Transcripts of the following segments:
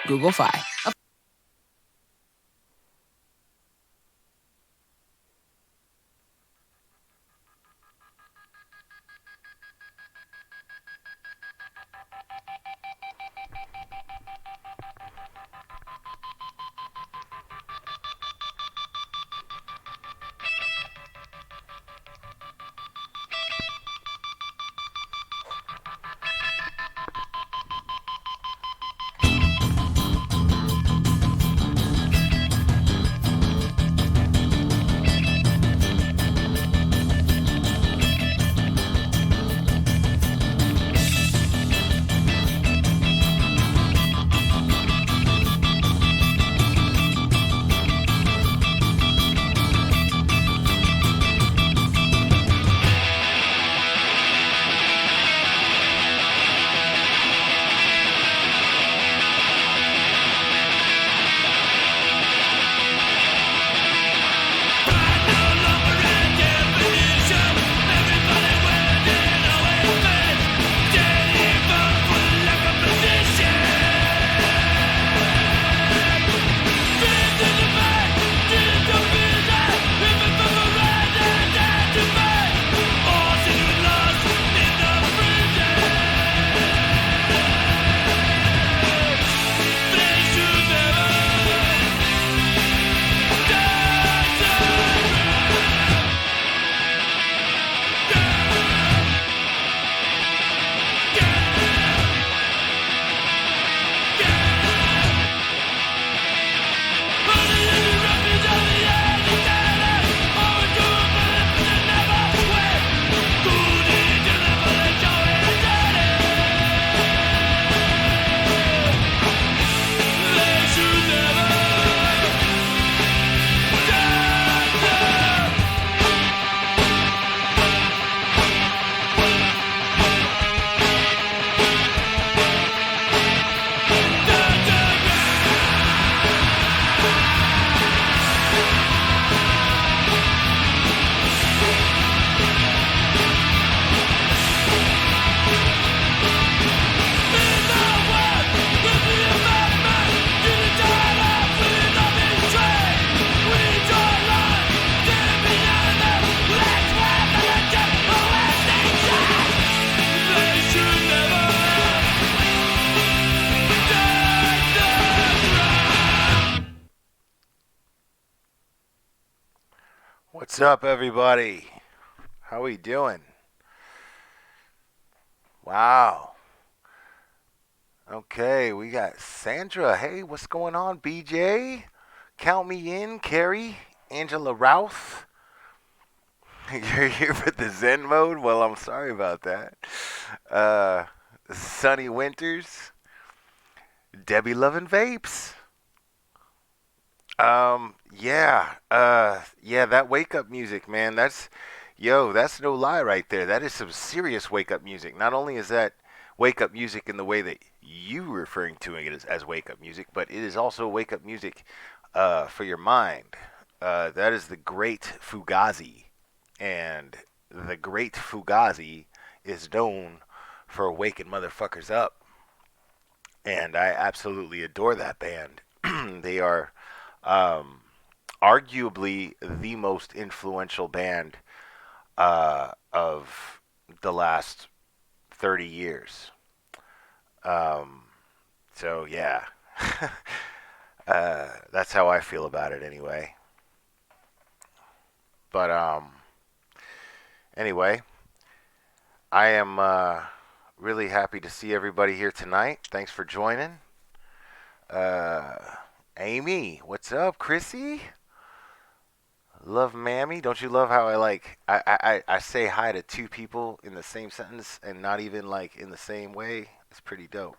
Google Fi. What's up, everybody? How we doing? Wow. Okay, we got Sandra. Hey, what's going on, BJ? Count me in, Carrie, Angela Routh. You're here for the Zen mode? Well, I'm sorry about that. Uh, Sunny Winters, Debbie Lovin' Vapes. Yeah, that wake up music, man. That's no lie right there. That is some serious wake up music. Not only is that wake up music in the way that you referring to it as wake up music, but it is also wake up music for your mind. That is the great Fugazi, and the great Fugazi is known for waking motherfuckers up, and I absolutely adore that band. They are um, arguably the most influential band of the last 30 years. Um, so yeah, that's how I feel about it anyway. But anyway, I am really happy to see everybody here tonight. Thanks for joining. Uh, Amy, what's up, Chrissy? Love Mammy. Don't you love how I say hi to two people in the same sentence and not even like in the same way? It's pretty dope.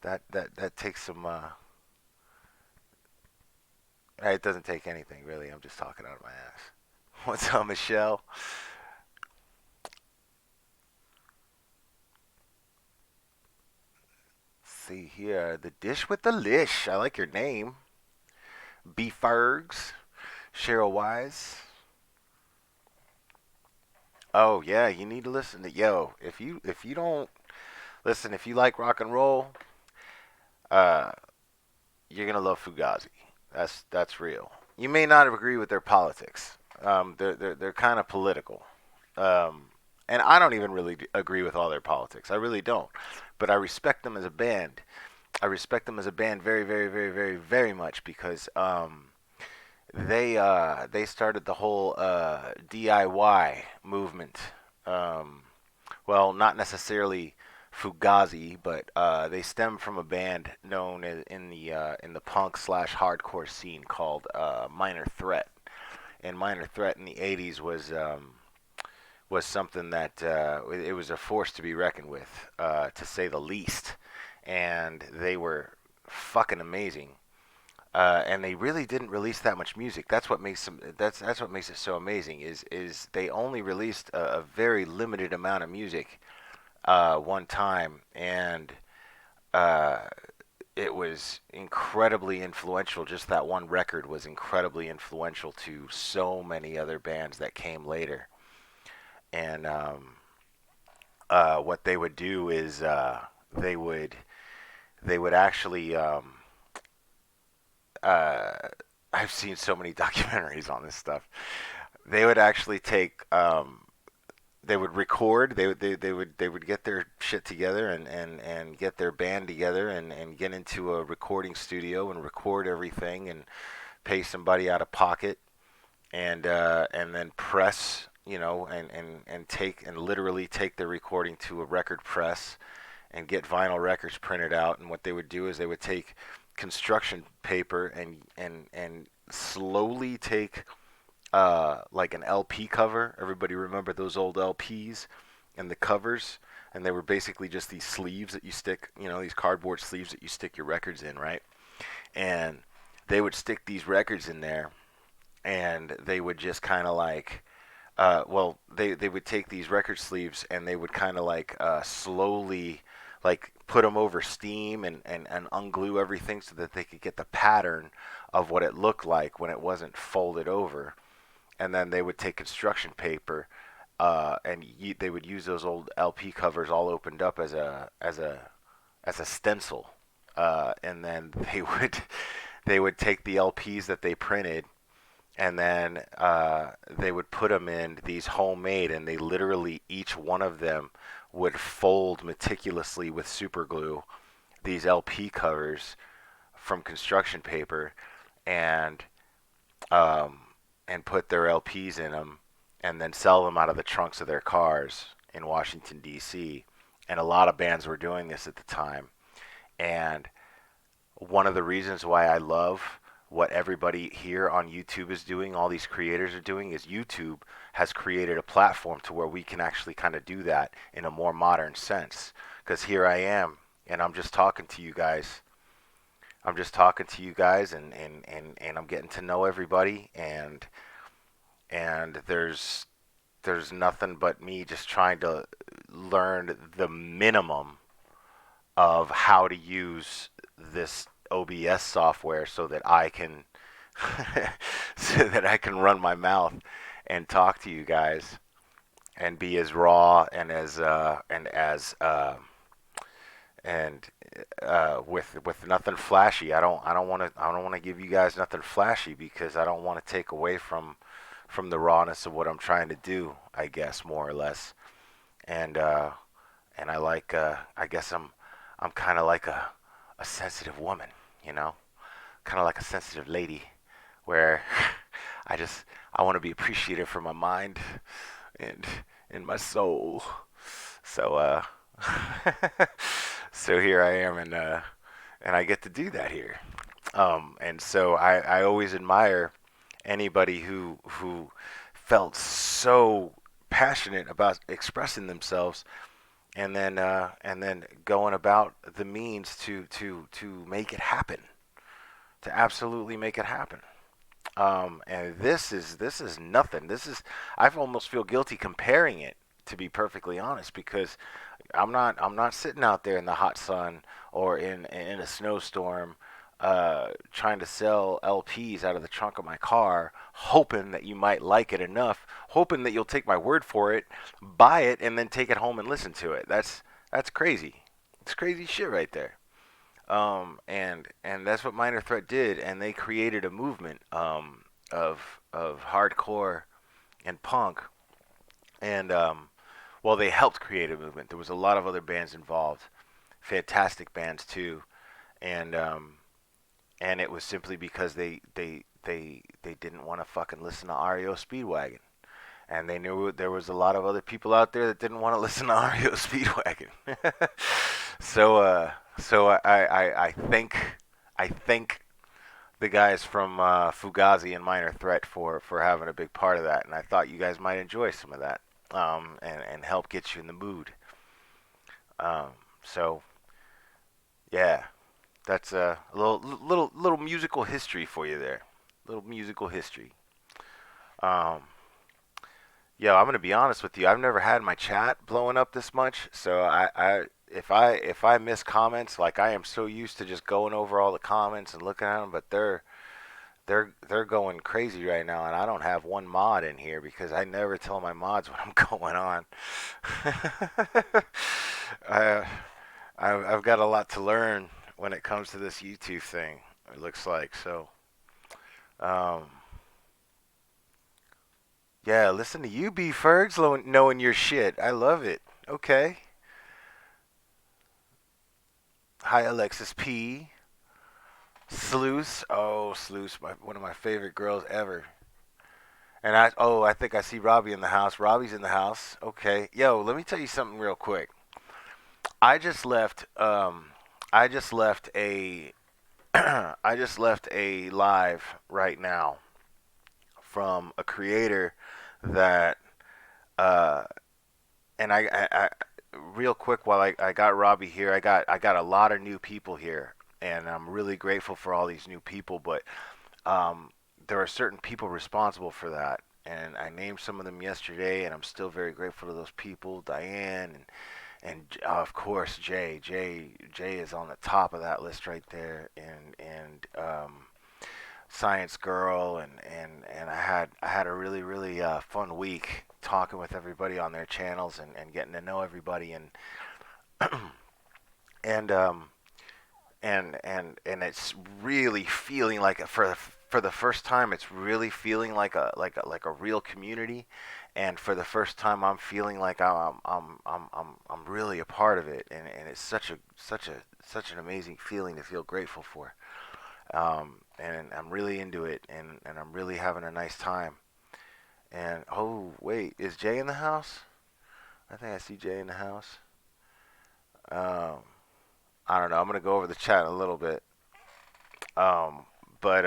That takes some it doesn't take anything really. I'm just talking out of my ass. What's up, Michelle? See here, the dish with the lish. I like your name. B Fergs, Cheryl Wise. Oh yeah, you need to listen to If you don't listen, if you like rock and roll, uh you're gonna love Fugazi. That's real. You may not agree with their politics. They're kind of political, um, and I don't even really agree with all their politics. I really don't. But I respect them as a band. I respect them as a band very, very, very, very, very much because they started the whole DIY movement. Um, well, not necessarily Fugazi, but they stem from a band known in the punk slash hardcore scene called Minor Threat. And Minor Threat in the '80s was something that it was a force to be reckoned with, to say the least. And they were fucking amazing. And they really didn't release that much music. That's what makes it so amazing. Is they only released a very limited amount of music one time, and uh, it was incredibly influential. Just that one record was incredibly influential to so many other bands that came later. And what they would do is they would they would actually uh, I've seen so many documentaries on this stuff. They would actually take they would record they would get their shit together and get their band together and get into a recording studio and record everything and pay somebody out of pocket and then press, and take and literally take their recording to a record press and get vinyl records printed out. And what they would do is they would take construction paper and slowly take like an LP cover. Everybody remember those old LPs and the covers? And they were basically just these sleeves that you stick, these cardboard sleeves that you stick your records in, right? And they would stick these records in there, and they would just kind of like, they would take these record sleeves and they would kind of like slowly like put them over steam and unglue everything so that they could get the pattern of what it looked like when it wasn't folded over. And then they would take construction paper they would use those old LP covers all opened up as a stencil, and then they would take the LPs that they printed, and then they would put them in these homemade, and they literally each one of them would fold meticulously with super glue these LP covers from construction paper, and um, and put their LPs in them, and then sell them out of the trunks of their cars in Washington D.C. And a lot of bands were doing this at the time. And one of the reasons why I love what everybody here on YouTube is doing, all these creators are doing, is YouTube has created a platform to where we can actually kind of do that in a more modern sense. Because here I am, and I'm just talking to you guys. And I'm getting to know everybody, and there's nothing but me just trying to learn the minimum of how to use this OBS software so that I can so that I can run my mouth and talk to you guys and be as raw and with nothing flashy. I don't want to give you guys nothing flashy because I don't want to take away from the rawness of what I'm trying to do, I guess, more or less. And and I guess I'm kind of like a sensitive woman, you know, kind of like a sensitive lady, where I want to be appreciated for my mind and in my soul. So so here I am, and I get to do that here. And so I always admire anybody who felt so passionate about expressing themselves, and then going about the means to make it happen, to absolutely make it happen. And this is nothing. I almost feel guilty comparing it, to be perfectly honest, because I'm not sitting out there in the hot sun or in a snowstorm trying to sell LPs out of the trunk of my car, hoping that you might like it enough, hoping that you'll take my word for it, buy it, and then take it home and listen to it. That's crazy. It's crazy shit right there. And that's what Minor Threat did, and they created a movement of hardcore and punk, and well, they helped create a movement. There was a lot of other bands involved, fantastic bands too, and and it was simply because they didn't want to fucking listen to REO Speedwagon, and they knew there was a lot of other people out there that didn't want to listen to REO Speedwagon. So I think the guys from Fugazi and Minor Threat for having a big part of that, and I thought you guys might enjoy some of that, and help get you in the mood. Um, so yeah, that's a little musical history for you there. Little musical history. Um, yeah, I'm gonna be honest with you. I've never had my chat blowing up this much, so if I miss comments, like I am so used to just going over all the comments and looking at them, but they're going crazy right now, and I don't have one mod in here because I never tell my mods what I'm going on. I, I've got a lot to learn when it comes to this YouTube thing. It looks like so. Um, yeah, listen to you, B Fergs, knowing your shit. I love it. Okay. Hi, Alexis P. Sluice. Oh, Sluice, one of my favorite girls ever. And I think I see Robbie in the house. Robbie's in the house. Okay. Yo, let me tell you something real quick. I just left I just left a I just left a live right now from a creator that uh and I real quick while I got Robbie here, I got a lot of new people here, and I'm really grateful for all these new people, but um there are certain people responsible for that. And I named some of them yesterday, and I'm still very grateful to those people, Diane and of course Jay. Jay is on the top of that list right there, and Science Girl, and I had a really fun week talking with everybody on their channels, and getting to know everybody, and and it's really feeling like for the first time it's really feeling like a real community, and for the first time I'm feeling like I'm really a part of it, and it's such an amazing feeling to feel grateful for. And I'm really into it, and I'm really having a nice time. And oh wait, is Jay in the house? I think I see Jay in the house. Um, I don't know. I'm gonna go over the chat a little bit. Um, but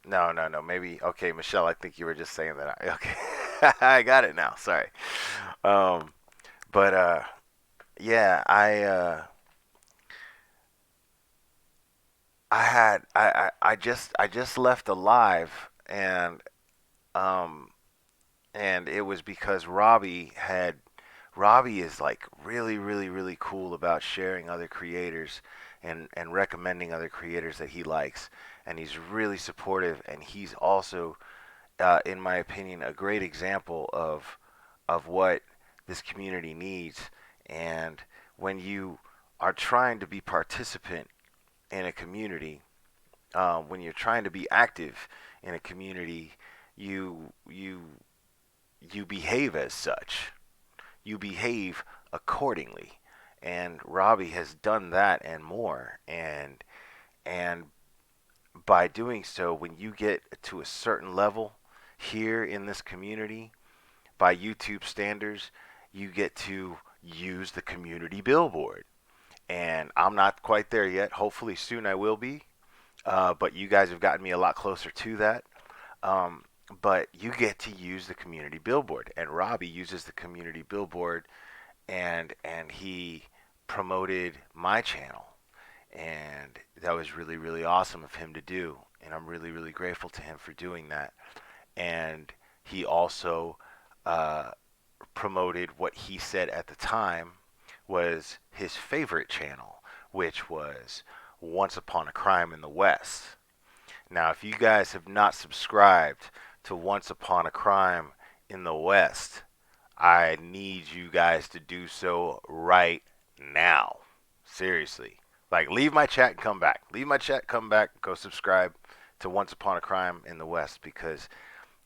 no, no, no. Maybe okay, Michelle. I think you were just saying that. Okay, I got it now. Sorry. Um, but yeah, I just left alive, um, and it was because Robbie is like really cool about sharing other creators, and recommending other creators that he likes, and he's really supportive, and he's also in my opinion a great example of what this community needs. And when you are trying to be participant in a community, when you're trying to be active in a community, you you behave as such. You behave accordingly. And Robbie has done that and more. And by doing so, when you get to a certain level here in this community, by YouTube standards, you get to use the community billboard. And I'm not quite there yet. Hopefully soon I will be. But you guys have gotten me a lot closer to that. Um, but you get to use the community billboard, and Robbie uses the community billboard, and he promoted my channel, and that was really awesome of him to do, and I'm really grateful to him for doing that. And he also uh, promoted what he said at the time was his favorite channel, which was Once Upon a Crime in the West. Now, if you guys have not subscribed to Once Upon a Crime in the West, I need you guys to do so right now. Seriously. Like, leave my chat and come back. Leave my chat, come back, go subscribe to Once Upon a Crime in the West, because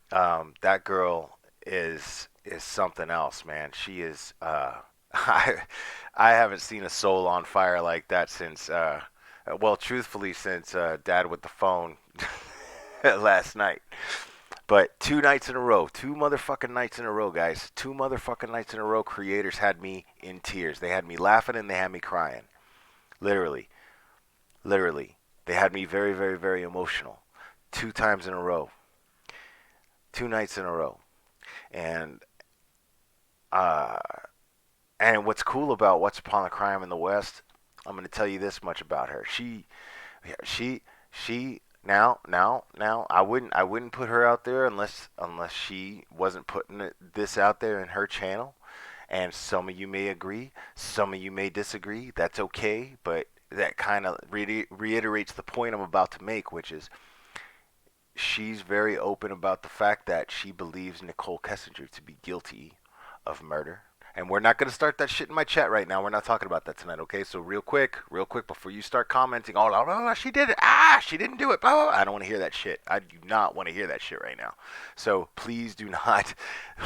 that girl is something else, man. She is. I I haven't seen a soul on fire like that since. Well, truthfully, since Dad with the phone last night. But 2 nights in a row, 2 motherfucking nights in a row, guys. 2 motherfucking nights in a row, creators had me in tears. They had me laughing and they had me crying. Literally. Literally. They had me very, very, very emotional. 2 times in a row. 2 nights in a row. And uh and what's cool about What's Upon a Crime in the West, I'm gonna tell you this much about her. She she now I wouldn't put her out there unless she wasn't putting this out there in her channel. And some of you may agree, some of you may disagree. That's okay, but that kind of reiterates the point I'm about to make, which is she's very open about the fact that she believes Nicole Kessinger to be guilty of murder. And we're not going to start that shit in my chat right now. We're not talking about that tonight, okay? So real quick, before you start commenting, oh, no, no, no, she did it. She didn't do it. Blah, blah, blah. I don't want to hear that shit. I do not want to hear that shit right now. So please do not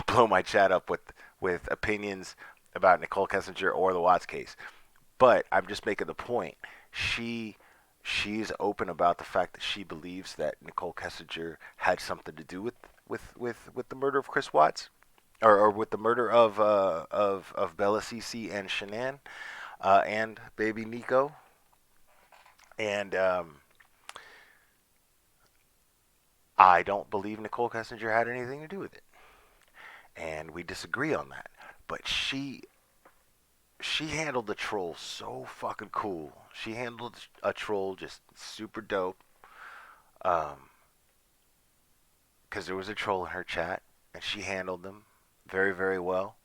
blow my chat up with opinions about Nicole Kessinger or the Watts case. But I'm just making the point. She she's open about the fact that she believes that Nicole Kessinger had something to do with the murder of Chris Watts, or with the murder of Bella Cece and Shanann, and baby Nico. And I don't believe Nicole Kessinger had anything to do with it, and we disagree on that. But she handled the troll so fucking cool. She handled a troll just super dope. Um, because there was a troll in her chat, and she handled them very, very well.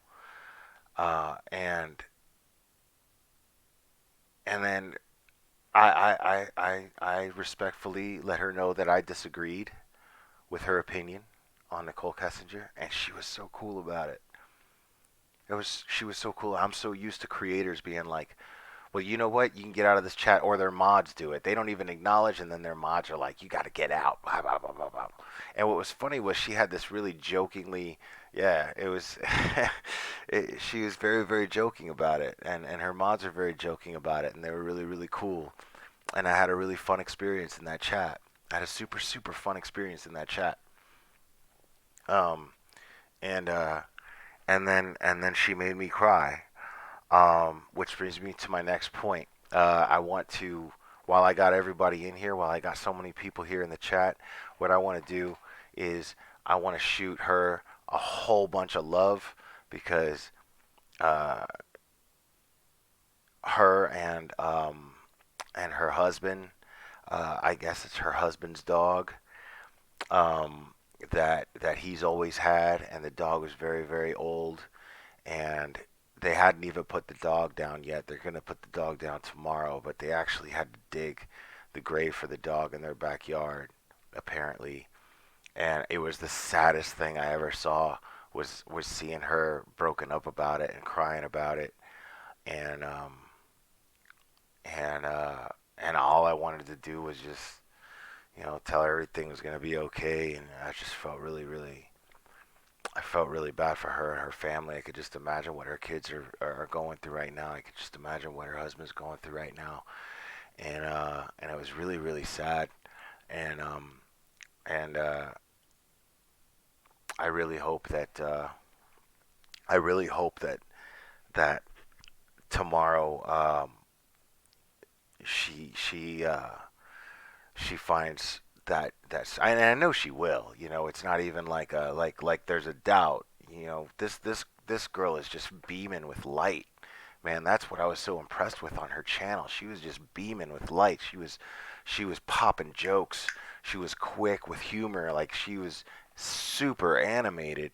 And then I respectfully let her know that I disagreed with her opinion on Nicole Kessinger, and she was so cool about it. She was so cool. I'm so used to creators being like, well, you know what? You can get out of this chat, or their mods do it. They don't even acknowledge, and then their mods are like, you got to get out. Blah, blah, blah, blah, blah. And what was funny was she had this really jokingly, yeah, it was, she was very, very joking about it. And her mods are very joking about it, and they were really, really cool. And I had a really fun experience in that chat. I had a super, super fun experience in that chat. Um, and, uh, and then she made me cry. Which brings me to my next point. I want to, while I got everybody in here, while I got so many people here in the chat, what I want to do is I want to shoot her a whole bunch of love, because uh, her and her husband, I guess it's her husband's dog, um, that he's always had, and the dog was very, very old, and they hadn't even put the dog down yet. They're gonna put the dog down tomorrow, but they actually had to dig the grave for the dog in their backyard, apparently. And it was the saddest thing I ever saw, was seeing her broken up about it and crying about it, and and uh, and all I wanted to do was just, tell her everything was gonna be okay, and I just felt really, really, I felt really bad for her and her family. I could just imagine what her kids are going through right now. I could just imagine what her husband's going through right now, and it was really, really sad. And and I really hope that I really hope that tomorrow, she she finds that's, and I know she will. It's not even like like there's a doubt. This girl is just beaming with light. Man, that's what I was so impressed with on her channel. She was just beaming with light. She was popping jokes. She was quick with humor. Like, she was super animated.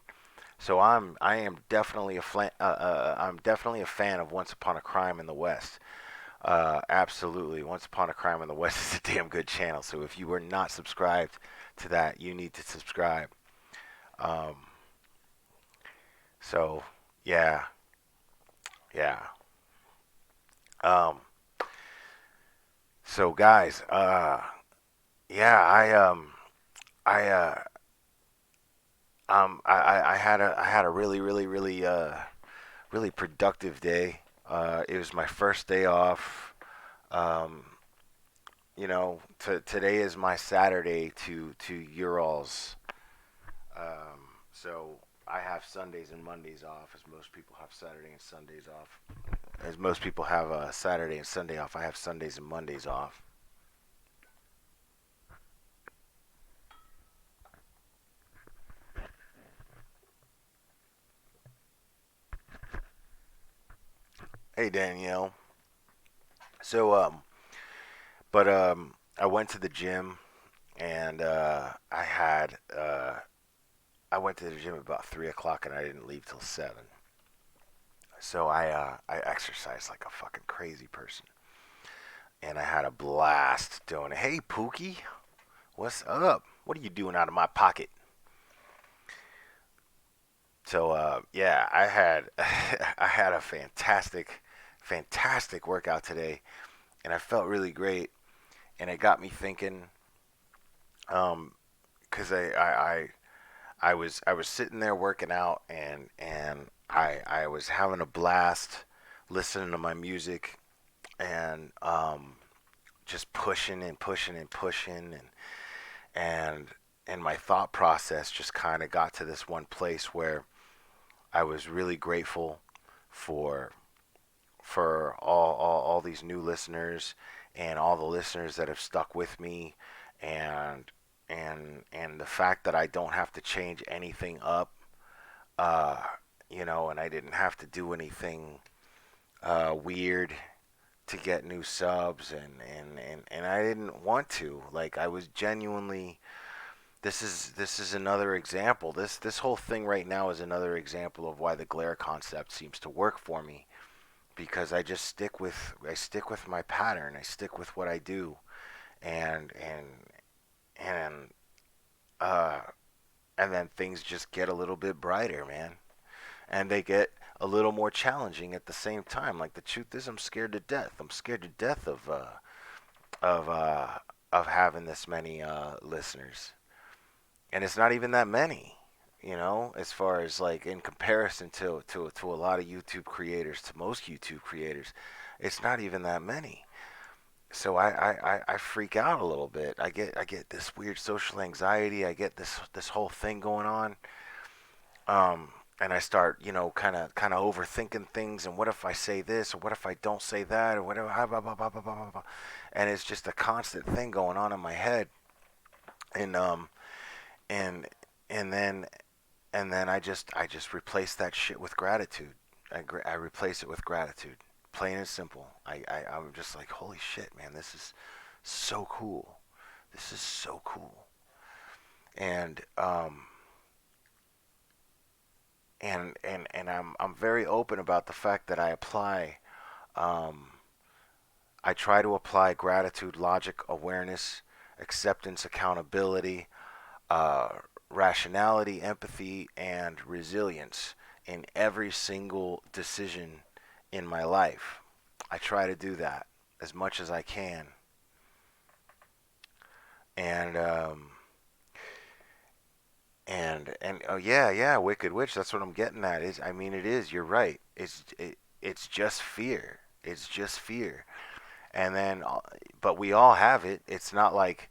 So I am definitely I'm definitely a fan of Once Upon a Crime in the West. Absolutely. Once Upon a Crime in the West is a damn good channel. So if you were not subscribed to that, you need to subscribe. Um, so yeah, yeah. Um, So guys, yeah, I I had a really productive day. It was my first day off. Um, today is my Saturday to Urals. So I have Sundays and Mondays off, as most people have Saturday and Sundays off. As most people have Saturday and Sunday off, I have Sundays and Mondays off. Hey Danielle. So I went to the gym and I went to the gym about 3 o'clock and I didn't leave till 7. So I exercised like a fucking crazy person, and I had a blast doing it. Hey Pookie, what's up? What are you doing out of my pocket? So yeah, I had I had a fantastic workout today, and I felt really great, and it got me thinking. Um, because I was sitting there working out, and I was having a blast listening to my music, and just pushing and pushing and pushing, and and my thought process just kind of got to this one place where I was really grateful for all these new listeners and all the listeners that have stuck with me, and and the fact that I don't have to change anything up, uh, and I didn't have to do anything weird to get new subs, and I didn't want to. Like, I was genuinely, this is another example. This whole thing right now is another example of why the glare concept seems to work for me, because I stick with my pattern. I stick with what I do, and and uh and then things just get a little bit brighter, man. And they get a little more challenging at the same time. Like, the truth is, I'm scared to death. I'm scared to death of uh of having this many listeners. And it's not even that many, as far as, like, in comparison to a lot of YouTube creators, to most YouTube creators, it's not even that many. So I freak out a little bit. I get this weird social anxiety. I get this whole thing going on. Um, and I start, kind of overthinking things. And what if I say this, or what if I don't say that, or whatever, blah, blah, blah, blah, blah, blah, blah. And it's just a constant thing going on in my head. And and and then I just replace that shit with gratitude. I replace it with gratitude, plain and simple. I'm just like, holy shit, man, this is so cool. This is so cool. And I'm very open about the fact that um I try to apply gratitude, logic, awareness, acceptance, accountability, uh, rationality, empathy, and resilience in every single decision in my life. I try to do that as much as I can. And oh yeah, yeah, Wicked Witch. That's what I'm getting at. Is I mean, it is. You're right. It's just fear. It's just fear. And then, but we all have it. It's not like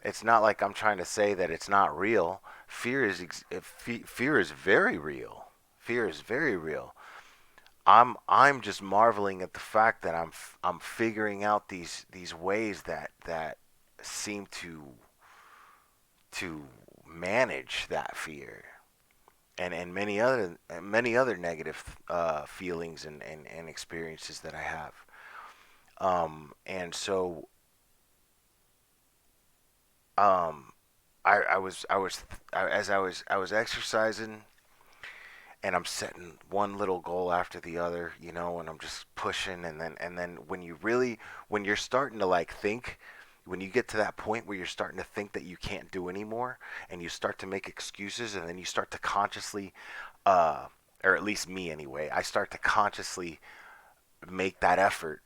I'm trying to say that it's not real. Fear is very real. Fear is very real. I'm just marveling at the fact that I'm figuring out these ways that seem to manage that fear, and many other negative feelings and experiences that I have. And so um, I was exercising, and I'm setting one little goal after the other, and I'm just pushing, and then when you're starting to, like, think, when you get to that point where you're starting to think that you can't do anymore, and you start to make excuses, and then you start to consciously, uh, or at least me anyway, I start to consciously make that effort,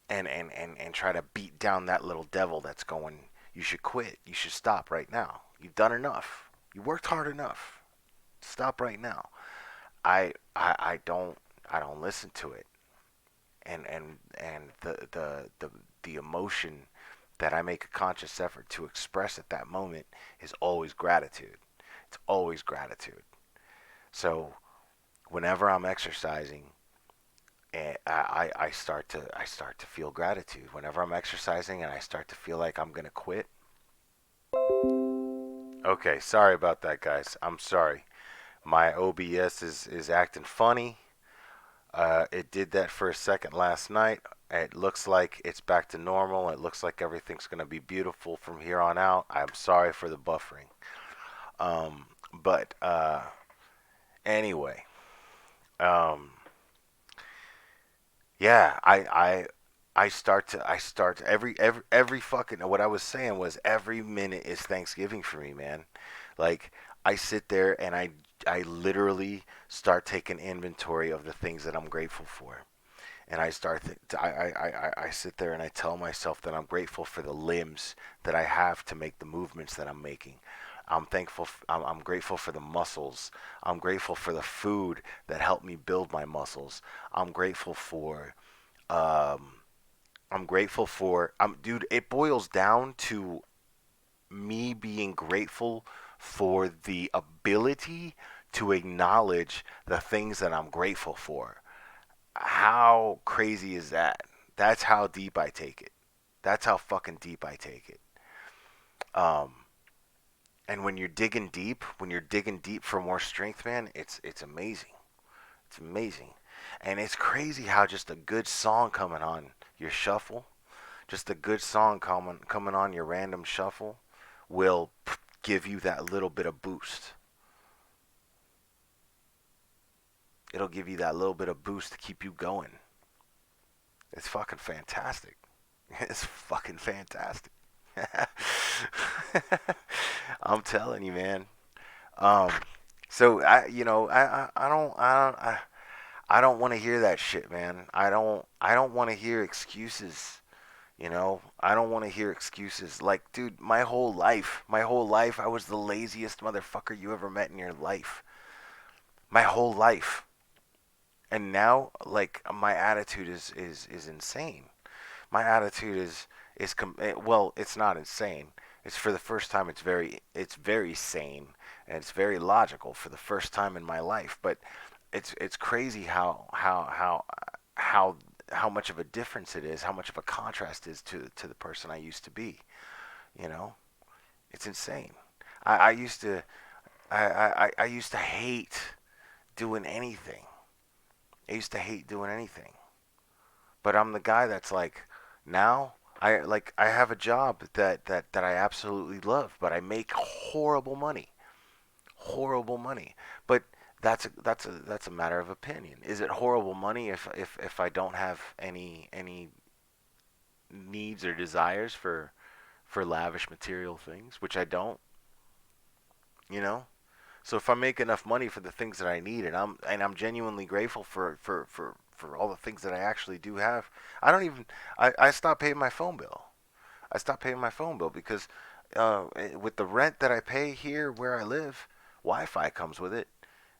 and try to beat down that little devil that's going, you should quit, you should stop right now, you've done enough, you worked hard enough, stop right now. I don't listen to it. And the emotion that I make a conscious effort to express at that moment is always gratitude. It's always gratitude. So whenever I'm exercising, I start to feel gratitude. Whenever I'm exercising and I start to feel like I'm gonna quit. Okay, sorry about that, guys. I'm sorry. My OBS is acting funny. It did that for a second last night. It looks like it's back to normal. It looks like everything's going to be beautiful from here on out. I'm sorry for the buffering. But anyway, um, yeah, I start every fucking, what I was saying was every minute is Thanksgiving for me, man. Like, I sit there and I literally start taking inventory of the things that I'm grateful for. And I sit there and I tell myself that I'm grateful for the limbs that I have to make the movements that I'm making. I'm grateful for the muscles. I'm grateful for the food that helped me build my muscles. I'm grateful for um dude, it boils down to me being grateful for the ability to acknowledge the things that I'm grateful for. How crazy is that? That's how deep I take it. That's how fucking deep I take it. Um, and when you're digging deep for more strength, man, it's amazing. It's amazing, and it's crazy how just a good song coming on your shuffle, just a good song coming on your random shuffle, will give you that little bit of boost. It'll give you that little bit of boost to keep you going. It's fucking fantastic. It's fucking fantastic. I'm telling you, man. Um, so I don't want to hear that shit, man. I don't want to hear excuses. I don't want to hear excuses. Like, dude, my whole life, I was the laziest motherfucker you ever met in your life. My whole life, and now, like, my attitude is insane. My attitude well, it's not insane. It's for the first time. It's very sane, and it's very logical for the first time in my life. But it's crazy how how much of a difference it is, how much of a contrast is to the person I used to be. You know, it's insane. I used to I used to hate doing anything. I used to hate doing anything. But I'm the guy that's like, now I have a job that I absolutely love, but I make horrible money. Horrible money. But that's a matter of opinion. Is it horrible money if I don't have any needs or desires for lavish material things, which I don't, you know? So if I make enough money for the things that I need, and I'm genuinely grateful for all the things that I actually do have, I don't even I stopped paying my phone bill. I stopped paying my phone bill because with the rent that I pay here where I live, Wi-Fi comes with it,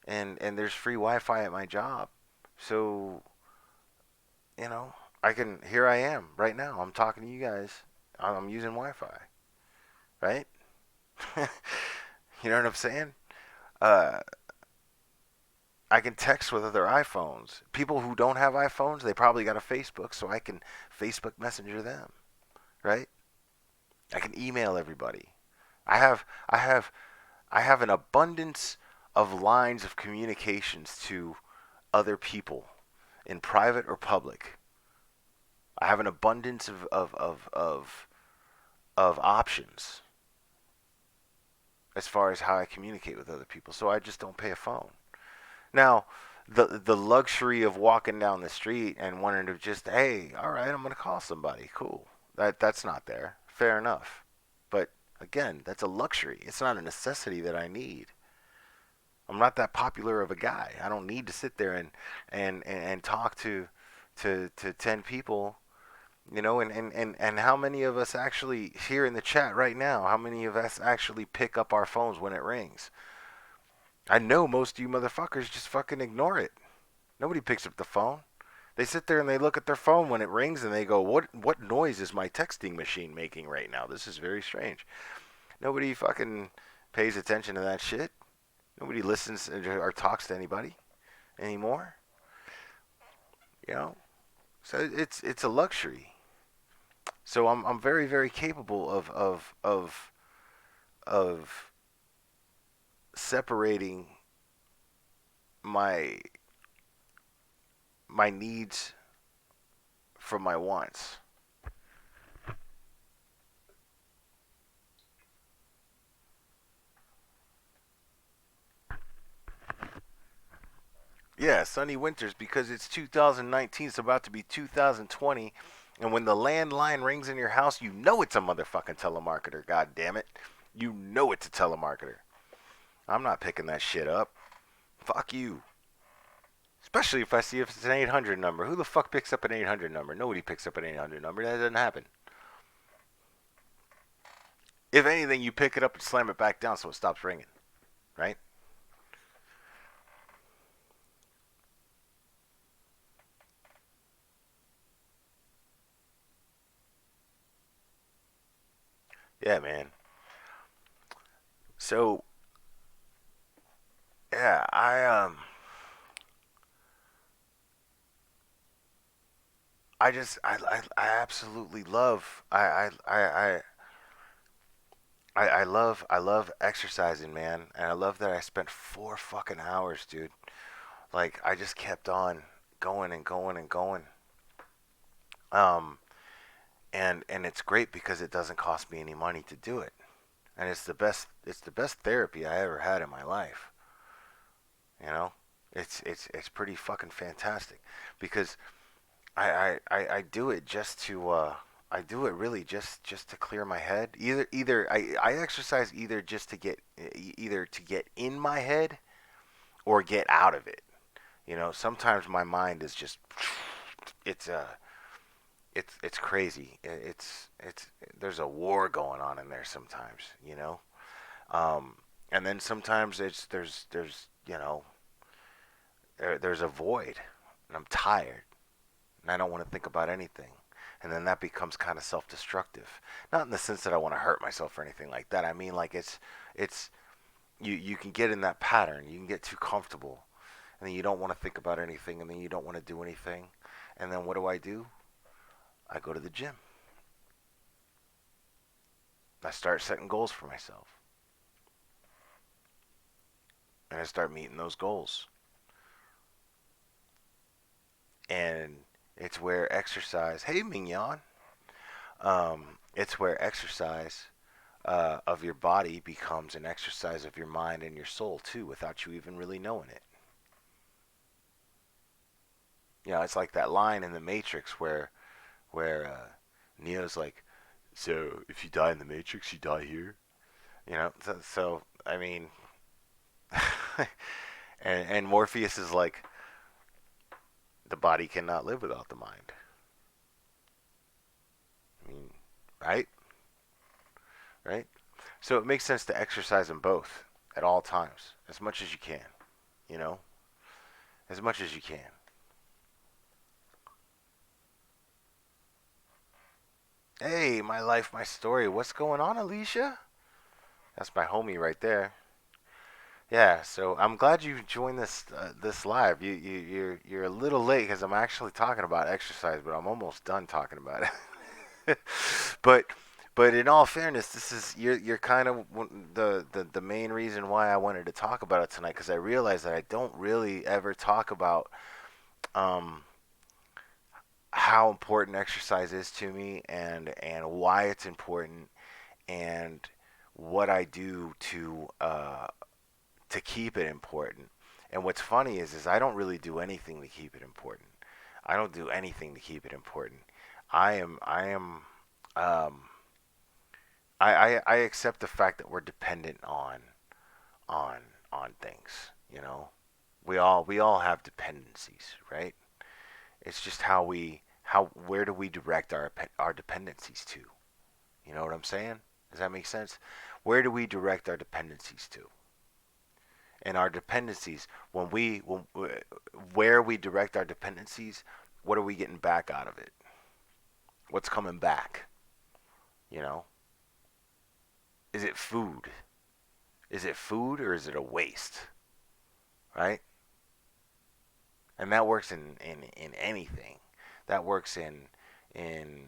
and there's free Wi-Fi at my job. So, you know, I can here I am right now. I'm talking to you guys. I'm using Wi-Fi, right? You know what I'm saying? Uh, I can text with other iPhones. People who don't have iPhones, they probably got a Facebook, so I can Facebook Messenger them, right? I can email everybody. I have I have I have an abundance of lines of communications to other people in private or public. I have an abundance of options as far as how I communicate with other people. So I just don't pay a phone. Now, the luxury of walking down the street and wanting to just, hey, all right, I'm gonna call somebody. Cool. That's not there. Fair enough. But again, that's a luxury. It's not a necessity that I need. I'm not that popular of a guy. I don't need to sit there and talk to 10 people And how many of us actually here in the chat right now, how many of us actually pick up our phones when it rings? I know most of you motherfuckers just fucking ignore it. Nobody picks up the phone. They sit there and they look at their phone when it rings and they go, "What noise is my texting machine making right now? This is very strange." Nobody fucking pays attention to that shit. Nobody listens or talks to anybody anymore. You know, so it's a luxury. So I'm very very capable of separating my my needs from my wants. Yeah, sunny winters because it's 2019. It's about to be 2020, and when the landline rings in your house, you know it's a motherfucking telemarketer. God damn it, you know it's a telemarketer. I'm not picking that shit up. Fuck you. Especially if I see if it's an 800 number. Who the fuck picks up an 800 number? Nobody picks up an 800 number. That doesn't happen. If anything, you pick it up and slam it back down so it stops ringing, right? Yeah, man. So, yeah, I just I absolutely love I love exercising, man, and I love that I spent 4 fucking hours, dude. Like I just kept on going and going and going. Um, and it's great because it doesn't cost me any money to do it, and it's the best therapy I ever had in my life. You know, it's pretty fucking fantastic because I do it just to I do it really just to clear my head. Either I exercise either just to get either to get in my head or get out of it. Sometimes my mind is just it's it's crazy. It's there's a war going on in there sometimes. Um, and then sometimes there's there's a void, and I'm tired, and I don't want to think about anything. And then that becomes kind of self-destructive. Not in the sense that I want to hurt myself or anything like that. I mean, like it's you can get in that pattern. You can get too comfortable, and then you don't want to think about anything, and then you don't want to do anything. And then what do? I go to the gym. I start setting goals for myself, and I start meeting those goals. And it's where exercise. Hey, Mignon. It's where exercise of your body becomes an exercise of your mind and your soul too, without you even really knowing it. It's like that line in the Matrix where Neo's like, "So if you die in the Matrix, you die here." So I mean, and Morpheus is like, the body cannot live without the mind. I mean, right, right. So it makes sense to exercise them both at all times, as much as you can. You know, as much as you can. Hey, my life, my story. What's going on, Alicia? That's my homie right there. Yeah, so I'm glad you joined this live. You're a little late because I'm actually talking about exercise, but I'm almost done talking about it. but but in all fairness, this is you're kind of the main reason why I wanted to talk about it tonight because I realized that I don't really ever talk about um how important exercise is to me and why it's important and what I do to keep it important. And what's funny is I don't really do anything to keep it important. I don't do anything to keep it important. I am um I accept the fact that we're dependent on on things, you know. We all have dependencies, right? It's just where do we direct our dependencies to? You know what I'm saying? Does that make sense? Where do we direct our dependencies to? And our dependencies, where we direct our dependencies, what are we getting back out of it? What's coming back? You know, is it food? Is it food or is it a waste? Right? And that works in anything. That works in in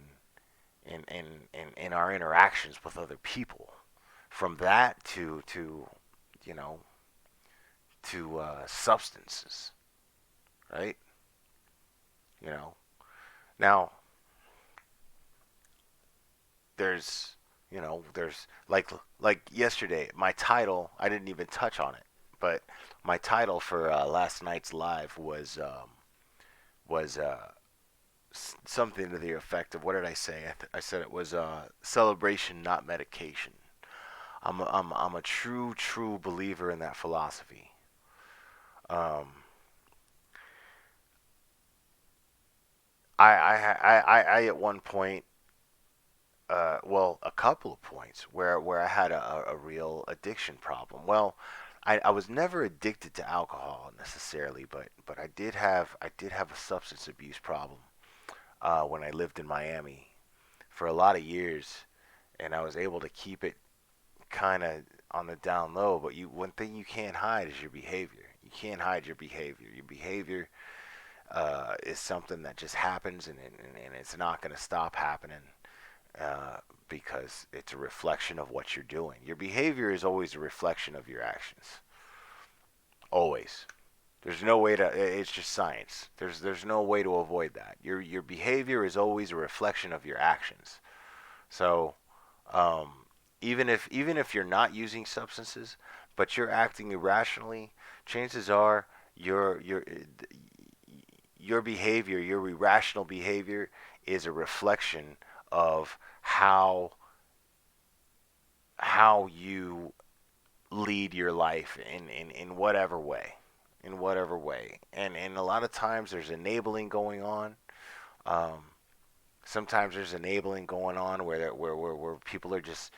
our interactions with other people. From that to you know to substances, right? You know. Now there's there's like yesterday my title, I didn't even touch on it, but my title for last night's live was something to the effect of, what did I say? I said it was celebration, not medication. I'm a true believer in that philosophy. Um, I at one point, well, a couple of points where I had a real addiction problem. Well, I was never addicted to alcohol necessarily, but I did have a substance abuse problem when I lived in Miami for a lot of years, and I was able to keep it kind of on the down low. But one thing you can't hide is your behavior. You can't hide your behavior. Your behavior is something that just happens, and it's not going to stop happening because it's a reflection of what you're doing. Your behavior is always a reflection of your actions. Always. There's no way to. It's just science. There's no way to avoid that. Your behavior is always a reflection of your actions. So, um, even if you're not using substances, but you're acting irrationally, chances are your behavior, your irrational behavior, is a reflection of how you lead your life in whatever way. In whatever way. And a lot of times there's enabling going on. Um, Sometimes there's enabling going on where people are just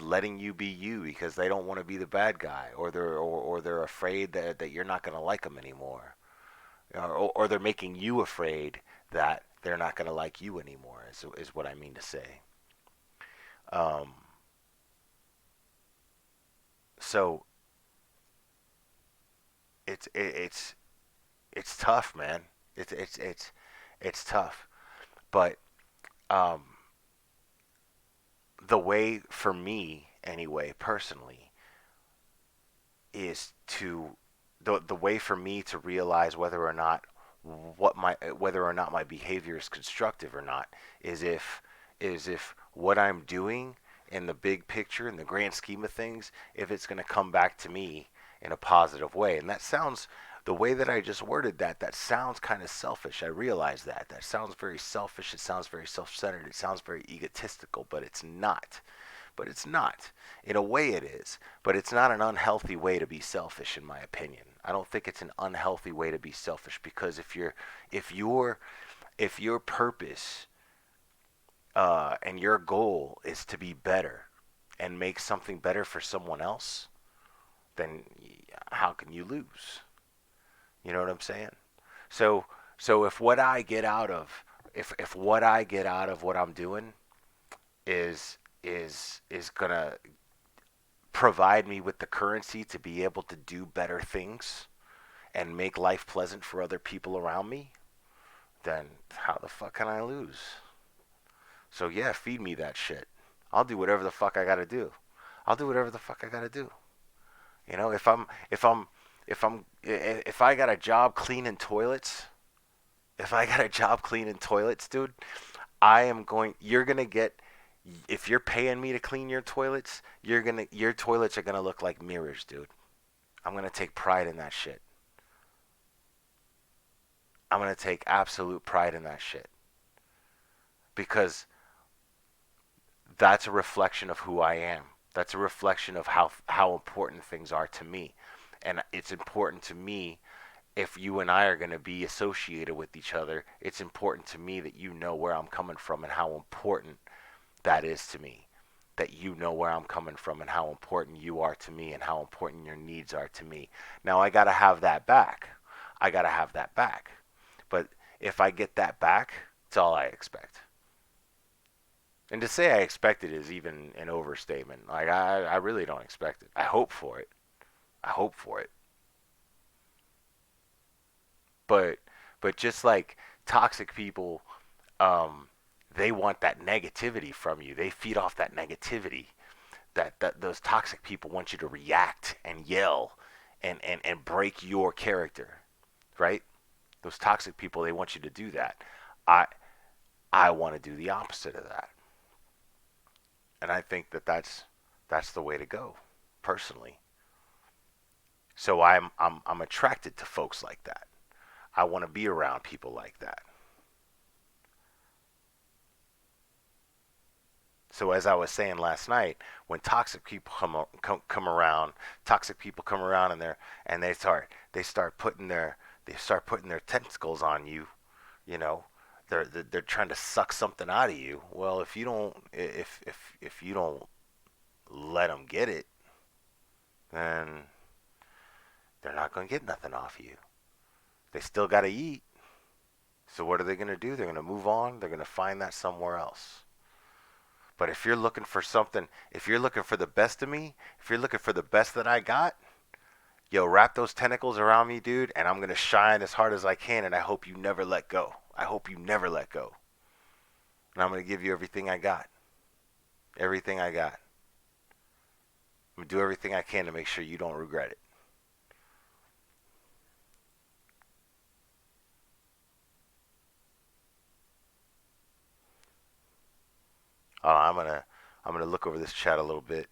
letting you be you because they don't want to be the bad guy, or they're afraid that you're not going to like them anymore, or they're making you afraid that they're not going to like you anymore, is what I mean to say. Um, so it's it's tough, man. It's tough, but um, the way for me anyway, personally, is to the way for me to realize whether or not my behavior is constructive or not is if what I'm doing in the big picture, in the grand scheme of things, if it's going to come back to me in a positive way. And that sounds, the way that I just worded that sounds kind of selfish. I realize that sounds very selfish. It sounds very self-centered. It sounds very egotistical, but it's not. But it's not. In a way, it is. But it's not an unhealthy way to be selfish, in my opinion. I don't think it's an unhealthy way to be selfish, because if your if your purpose and your goal is to be better and make something better for someone else, then how can you lose? You know what I'm saying? So if what I get out of if what I get out of what I'm doing is gonna provide me with the currency to be able to do better things and make life pleasant for other people around me, then how the fuck can I lose? So yeah, feed me that shit. I'll do whatever the fuck I gotta do. I'll do whatever the fuck I gotta do. You know, if I got a job cleaning toilets, if I got a job cleaning toilets, dude, I am going. You're gonna get. If you're paying me to clean your toilets, your toilets are gonna look like mirrors, dude. I'm gonna take pride in that shit. I'm gonna take absolute pride in that shit because that's a reflection of who I am. That's a reflection of how important things are to me, and it's important to me if you and I are going to be associated with each other, it's important to me that you know where I'm coming from and how important that is to me. That you know where I'm coming from and how important you are to me and how important your needs are to me. Now, I got to have that back. I got to have that back. But if I get that back, it's all I expect. And to say I expect it is even an overstatement. Like, I really don't expect it. I hope for it. I hope for it. But just like toxic people, um, they want that negativity from you. They feed off that negativity. That those toxic people want you to react and yell and break your character, right? Those toxic people, they want you to do that. I I want to do the opposite of that. And I think that that's the way to go, personally. So I'm attracted to folks like that. I want to be around people like that. So as I was saying last night, when toxic people come around, toxic people come around and they start putting their tentacles on you. You know, they're trying to suck something out of you. Well, if you don't let them get it, then they're not gonna get nothing off of you. They still gotta eat. So what are they gonna do? They're gonna move on. They're gonna find that somewhere else. But if you're looking for something, if you're looking for the best of me, if you're looking for the best that I got, yo, wrap those tentacles around me, dude, and I'm going to shine as hard as I can, and I hope you never let go. I hope you never let go. And I'm going to give you everything I got. Everything I got. I'm going to do everything I can to make sure you don't regret it. I'm going to look over this chat a little bit.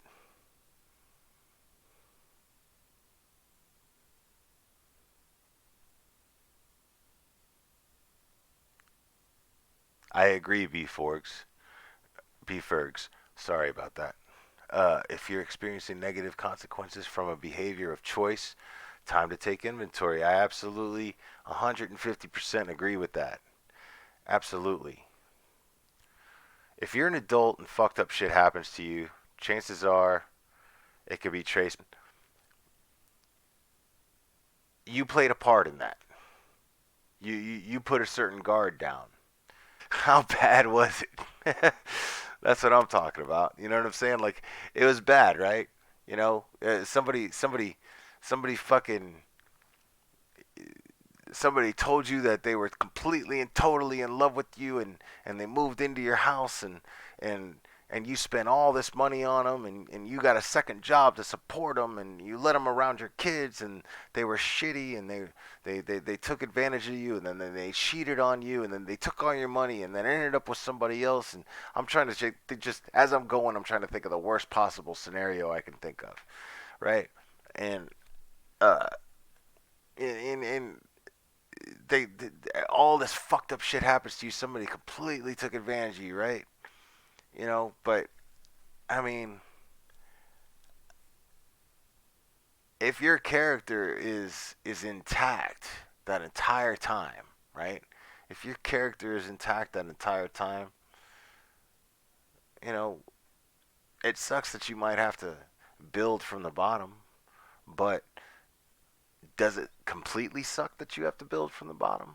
I agree, B Fergs. Sorry about that. If you're experiencing negative consequences from a behavior of choice, time to take inventory. I absolutely 150% agree with that. Absolutely. If you're an adult and fucked up shit happens to you, chances are it could be traced. You played a part in that. You put a certain guard down. How bad was it? That's what I'm talking about. You know what I'm saying? Like, it was bad, right? Somebody fucking somebody told you that they were completely and totally in love with you, and they moved into your house, and and you spent all this money on them, and you got a second job to support them, and you let them around your kids, and they were shitty, and they took advantage of you, and then they cheated on you, and then they took all your money, and then ended up with somebody else. And I'm trying to just, as I'm going, I'm trying to think of the worst possible scenario I can think of, right? And uh in they all this fucked up shit happens to you. Somebody completely took advantage of you, right? But I mean, if your character is intact that entire time, right? If your character is intact that entire time, you know, it sucks that you might have to build from the bottom, but does it completely suck that you have to build from the bottom?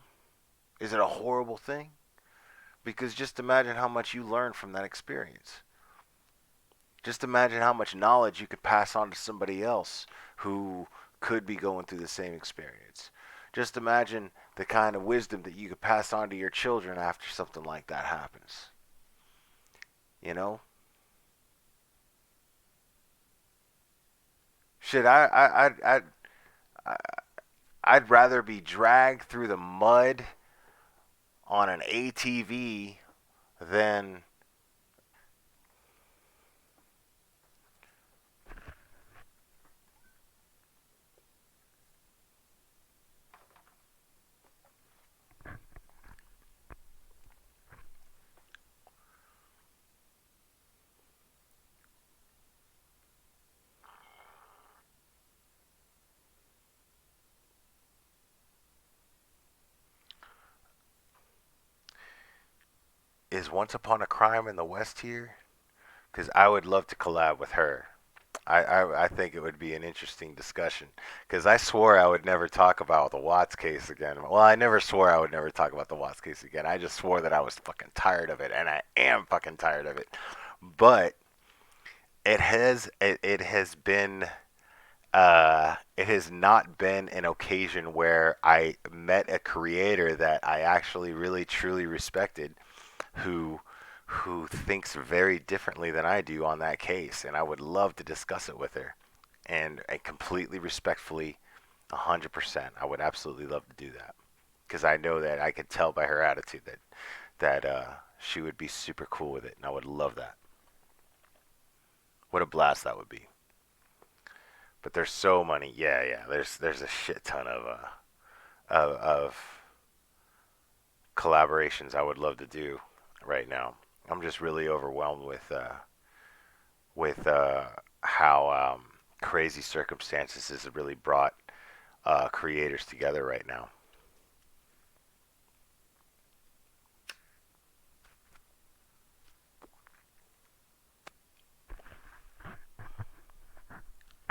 Is it a horrible thing? Because just imagine how much you learn from that experience. Just imagine how much knowledge you could pass on to somebody else who could be going through the same experience. Just imagine the kind of wisdom that you could pass on to your children after something like that happens. You know? Shit, I I'd rather be dragged through the mud on an ATV than Is Once Upon a Crime in the West here? Because I would love to collab with her. I think it would be an interesting discussion because I swore I would never talk about the Watts case again. Well, I never swore I would never talk about the Watts case again. I just swore that I was fucking tired of it, and I am fucking tired of it. But it has been it has not been an occasion where I met a creator that I actually really truly respected who thinks very differently than I do on that case, and I would love to discuss it with her, and completely respectfully, 100%. I would absolutely love to do that because I know that I could tell by her attitude that she would be super cool with it, and I would love that. What a blast that would be. But there's so many, yeah, yeah. There's a shit ton of collaborations I would love to do right now. I'm just really overwhelmed with how crazy circumstances has really brought creators together right now.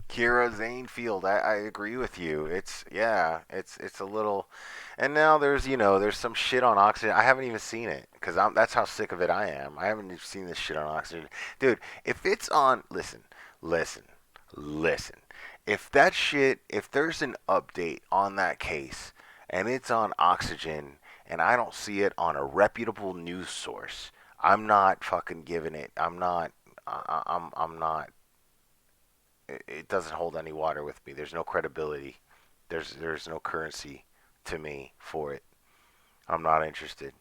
Kira Zanefield, I agree with you. It's yeah, it's a little, and now there's some shit on Oxygen. I haven't even seen it because I'm that's how sick of it I am. I haven't even seen this shit on Oxygen, dude. If it's on, listen, listen. If there's an update on that case and it's on Oxygen and I don't see it on a reputable news source, I'm not fucking giving it. I'm not it doesn't hold any water with me. There's no credibility. There's no currency to me for it. I'm not interested.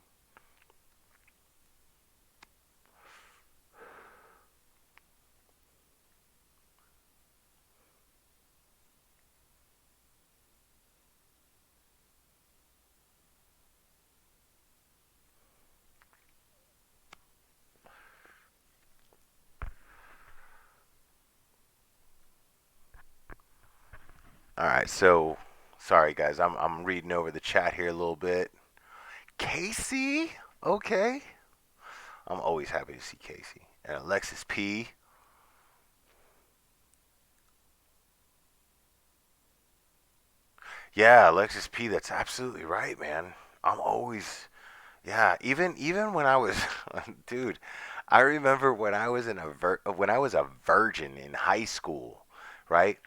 All right, so sorry guys, I'm reading over the chat here a little bit. Casey, okay. I'm always happy to see Casey and Alexis P. Yeah, Alexis P. That's absolutely right, man. I'm always yeah. Even when I was, dude, I remember when I was when I was a virgin in high school, right?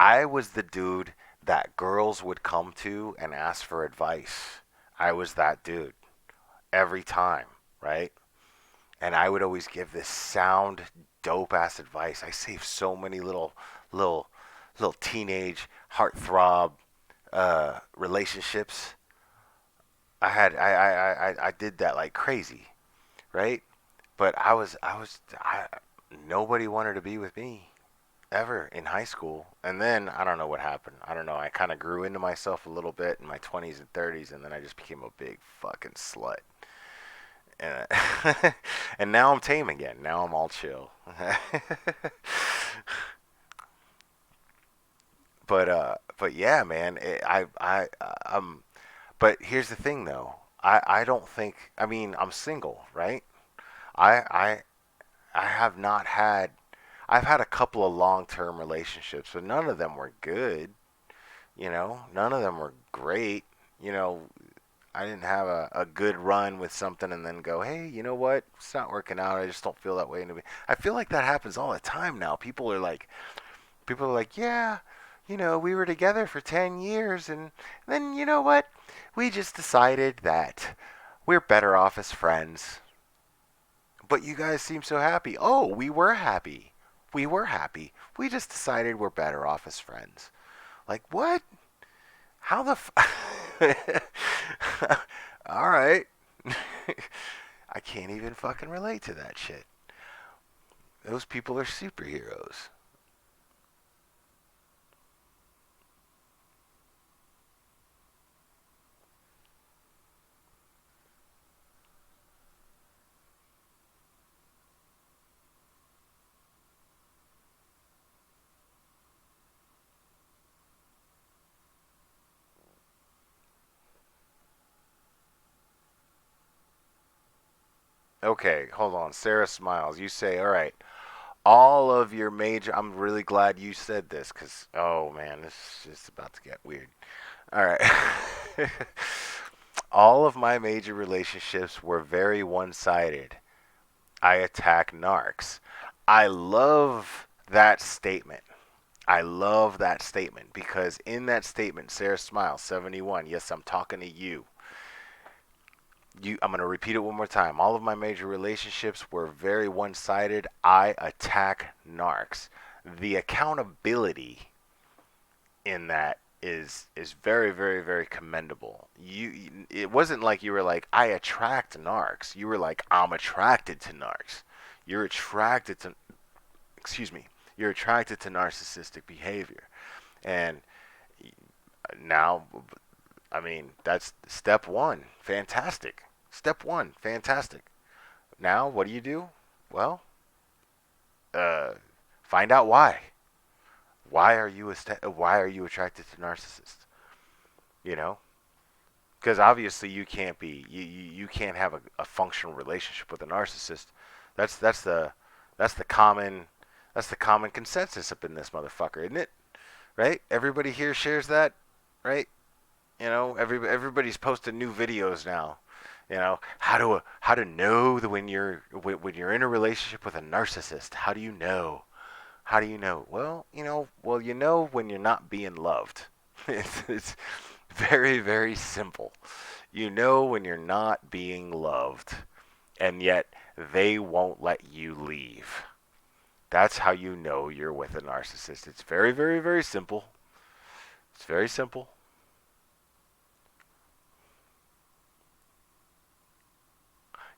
I was the dude that girls would come to and ask for advice. I was that dude every time, right? And I would always give this sound, dope ass advice. I saved so many little, little teenage heartthrob relationships. I did that like crazy, right? But nobody wanted to be with me ever in high school. And then I don't know what happened. I don't know. I kind of grew into myself a little bit in my 20s and 30s, and then I just became a big fucking slut. And, and now I'm tame again. Now I'm all chill. But yeah, man. But here's the thing, though. I don't think. I mean, I'm single, right? I I I have not had. I've had a couple of long-term relationships, but none of them were good. None of them were great. You know, I didn't have a good run with something and then go, hey, you know what? It's not working out. I just don't feel that way. And I feel like that happens all the time now. People are like, yeah, we were together for 10 years, and then you know what? We just decided that we're better off as friends. But you guys seem so happy. Oh, we were happy. We were happy. We just decided we're better off as friends. Like, what? How the All right. I can't even fucking relate to that shit. Those people are superheroes. Okay, hold on. Sarah Smiles, you say, all right, all of your major. I'm really glad you said this because, oh man, this is just about to get weird. All right. All of my major relationships were very one sided. I attack narcs. I love that statement. I love that statement because in that statement, Sarah Smiles, 71, yes, I'm talking to you. I'm going to repeat it one more time. All of my major relationships were very one sided. I attack narcs. The accountability in that is very very commendable. It wasn't like you were like I attract narcs. You were like I'm attracted to narcs. You're attracted to excuse me. You're attracted to narcissistic behavior. And now I mean, that's step 1. Fantastic. Step 1. Fantastic. Now, what do you do? Well, uh find out why. Why are you attracted to narcissists? You know? Because obviously you can't have a functional relationship with a narcissist. That's the common that's the common consensus up in this motherfucker, isn't it? Right? Everybody here shares that, right? Everybody's posting new videos now. How to know that when you're in a relationship with a narcissist. How do you know? How do you know? Well, you know when you're not being loved. It's very, very simple. You know when you're not being loved, and yet they won't let you leave. That's how you know you're with a narcissist. It's very, very, very simple. It's very simple.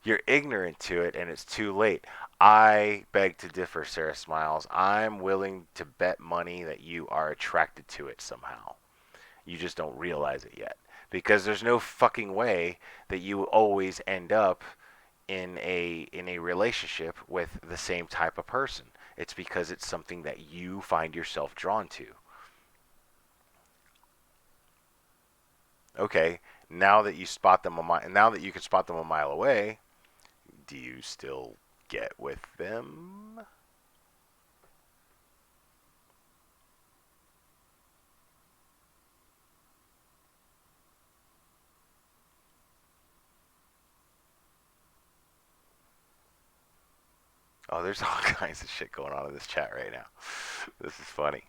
You're ignorant to it, and it's too late. I beg to differ, Sarah Smiles. I'm willing to bet money that you are attracted to it somehow. You just don't realize it yet. Because there's no fucking way that you always end up in a relationship with the same type of person. It's because it's something that you find yourself drawn to. Okay, now that you can spot them a mile away, do you still get with them? Oh, there's all kinds of shit going on in this chat right now. This is funny.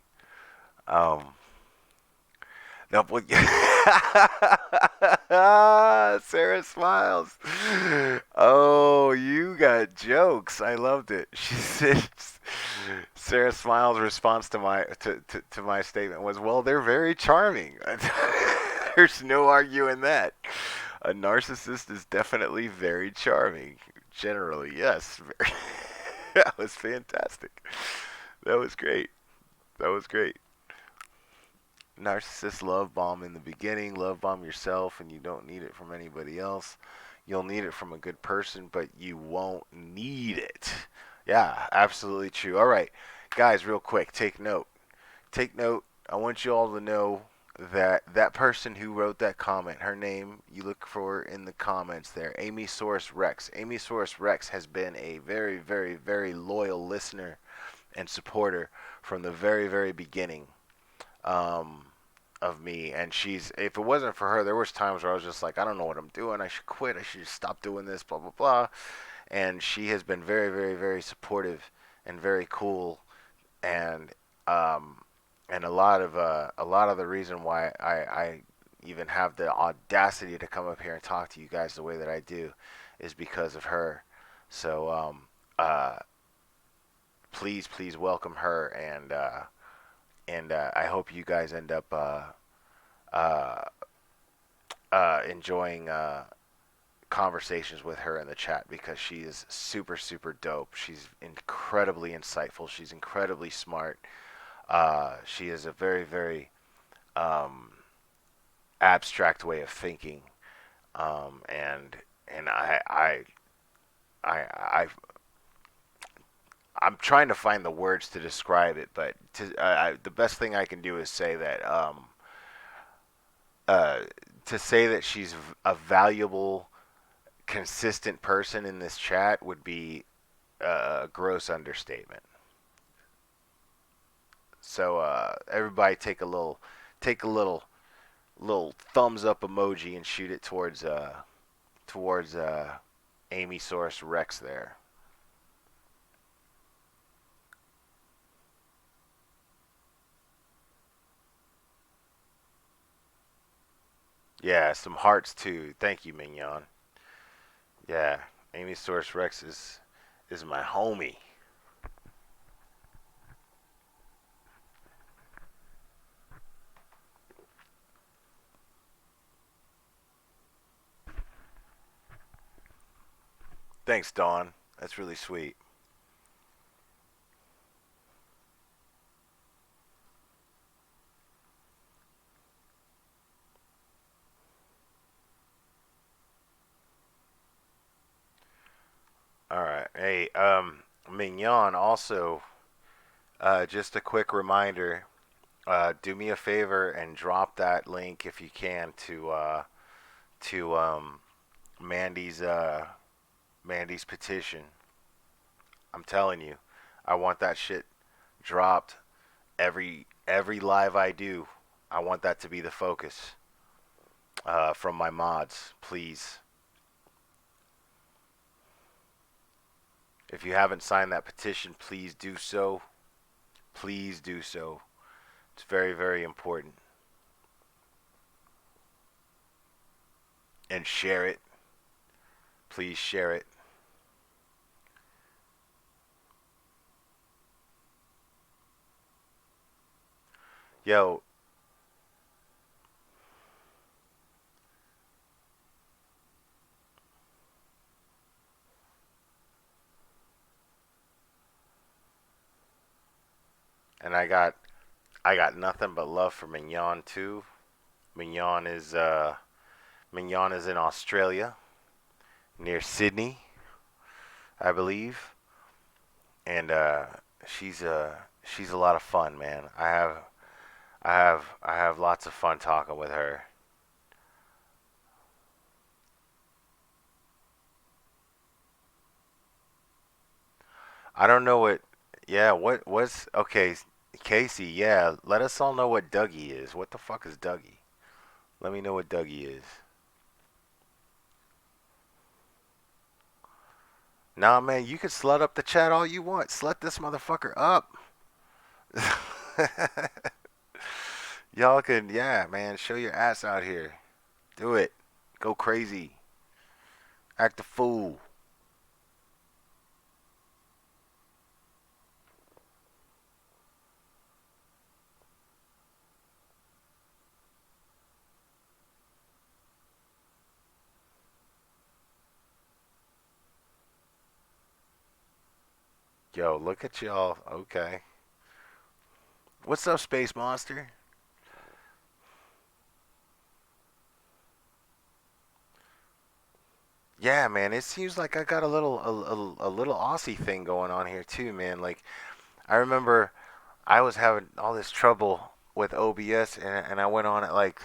Um, no, well, Sarah Smiles. Oh, you got jokes. I loved it. She said, Sarah Smiles' response to my statement was, "Well, they're very charming." There's no arguing that. A narcissist is definitely very charming. Generally, yes. That was fantastic. That was great. That was great. Narcissists love bomb in the beginning, love bomb yourself, and you don't need it from anybody else. You'll need it from a good person, but you won't need it. Yeah, absolutely true. All right, guys, real quick, take note. Take note. I want you all to know that that person who wrote that comment, her name, you look for in the comments there, Amy Source Rex. Amy Source Rex has been a very, very, very loyal listener and supporter from the very, very beginning. Um, of me, and she's if it wasn't for her, there was times where I was just like, I don't know what I'm doing, I should quit, I should just stop doing this, blah blah blah. And she has been very very very supportive and very cool, and um and a lot of the reason why I even have the audacity to come up here and talk to you guys the way that I do is because of her. So please welcome her, and I hope you guys end up uh, enjoying conversations with her in the chat because she is super super dope. She's incredibly insightful. She's incredibly smart. She has a very very um, abstract way of thinking, and I I'm trying to find the words to describe it, but the best thing I can do is say that uh, to say that she's a valuable consistent person in this chat would be a gross understatement. So everybody take a little thumbs up emoji and shoot it towards Amy Source Rex there. Yeah, some hearts too. Thank you, Mignon. Yeah, Amy Source Rex is my homie. Thanks, Dawn. That's really sweet. All right. Hey, Mignon. Also, just a quick reminder. Do me a favor and drop that link if you can to Mandy's Mandy's petition. I'm telling you, I want that shit dropped every live I do. I want that to be the focus from my mods, please. If you haven't signed that petition, please do so. Please do so. It's very, very important. And share it. Please share it. Yo, and I got nothing but love for Mignon too. Mignon is uh Mignon is in Australia near Sydney, I believe, and she's a lot of fun, man. I have lots of fun talking with her. I don't know what. Yeah, what's okay, Casey? Yeah, let us all know what Dougie is. What the fuck is Dougie? Let me know what Dougie is. Nah, man, you can slut up the chat all you want. Slut this motherfucker up. Y'all can, yeah, man, show your ass out here. Do it. Go crazy. Act a fool. Yo, look at y'all. Okay. What's up, Space Monster? Yeah, man, it seems like I got a little Aussie thing going on here too, man. Like I remember I was having all this trouble with OBS, and I went on at like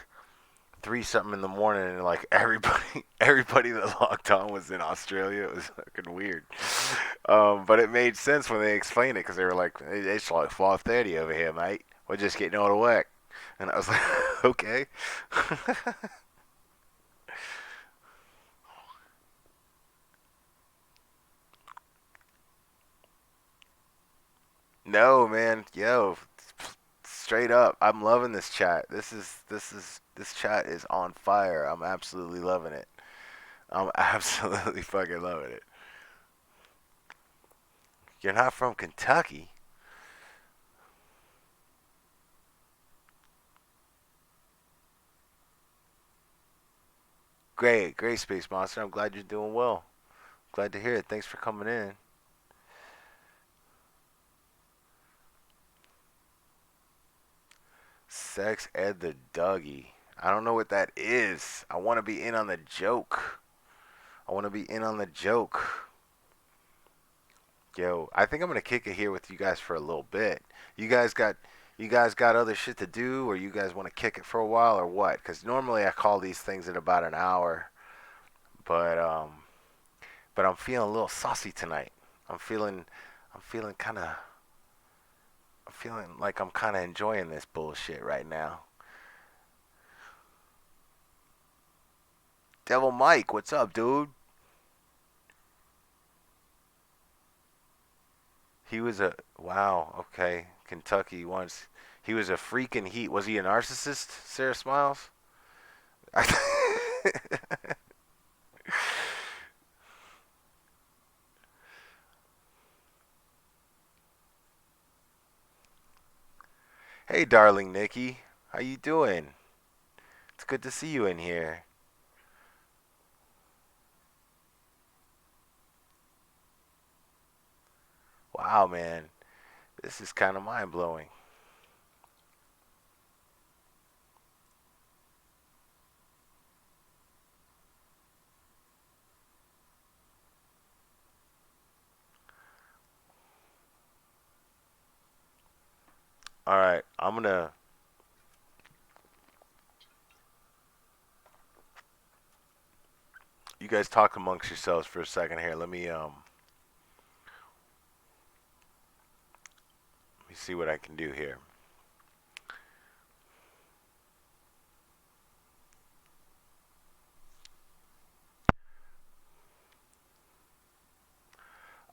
three something in the morning, and like everybody everybody that logged on was in Australia. It was fucking weird, but it made sense when they explained it because they were like, It's like 5:30 over here, mate. We're just getting out of work," and I was like, "Okay." No, man, yo, straight up, I'm loving this chat. This chat is on fire. I'm absolutely loving it. I'm absolutely fucking loving it. You're not from Kentucky? Great, great, Space Monster. I'm glad you're doing well. Glad to hear it. Thanks for coming in. Sex Ed the Dougie. I don't know what that is. I want to be in on the joke. I want to be in on the joke. Yo, I think I'm gonna kick it here with you guys for a little bit. You guys got you guys got other shit to do, or you guys want to kick it for a while, or what? Because normally I call these things in about an hour, but but I'm feeling a little saucy tonight. I'm feeling, I'm feeling kind of, I'm feeling like I'm kind of enjoying this bullshit right now. Devil Mike, what's up, dude? He was a wow. Okay, Kentucky once. He was a freaking heat. Was he a narcissist, Sarah Smiles? Hey, darling Nikki, how you doing? It's good to see you in here. Wow, man, this is kind of mind blowing. All right, you guys talk amongst yourselves for a second here. Let me see what I can do here.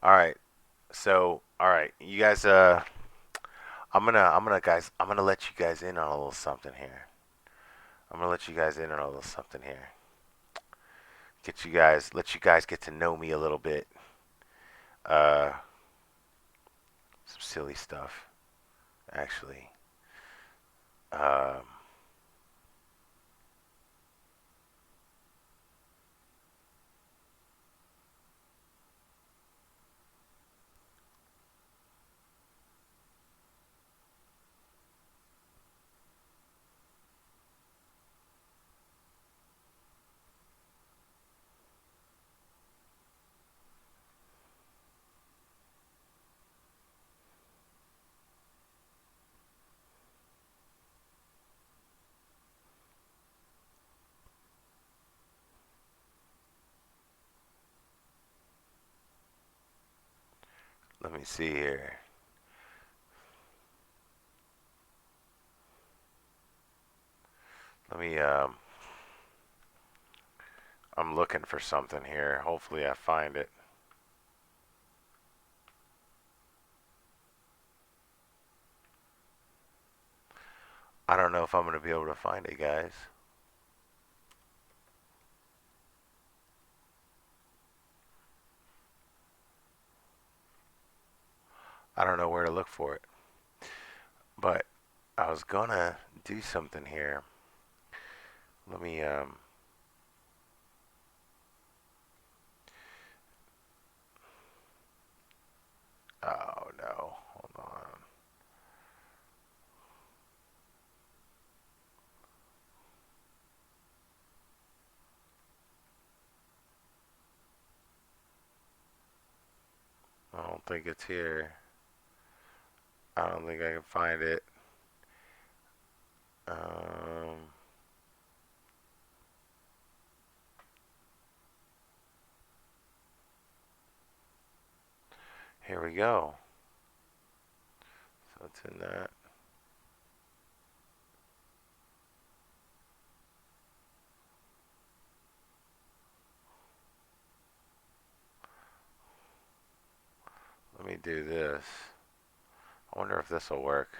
All right, all right, you guys. I'm gonna let you guys in on a little something here. I'm gonna let you guys in on a little something here. Let you guys get to know me a little bit. Uh, some silly stuff, actually. Um, let me see here. Let me. I'm looking for something here. Hopefully, I find it. I don't know if I'm gonna be able to find it, guys. I don't know where to look for it. But I was gonna do something here. Let me. Oh no. Hold on. I don't think it's here. I don't think I can find it. Um, Here we go. So it's in that. Let me do this. I wonder if this will work.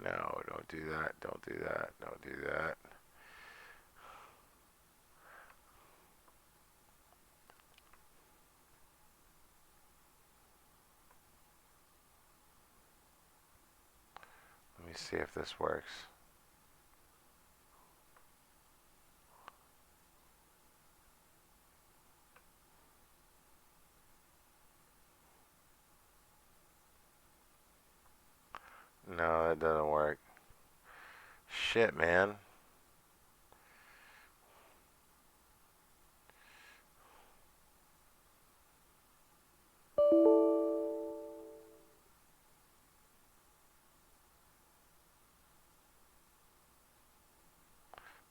No, don't do that. Don't do that. Don't do that. Let me see if this works. No, that doesn't work. Shit, man.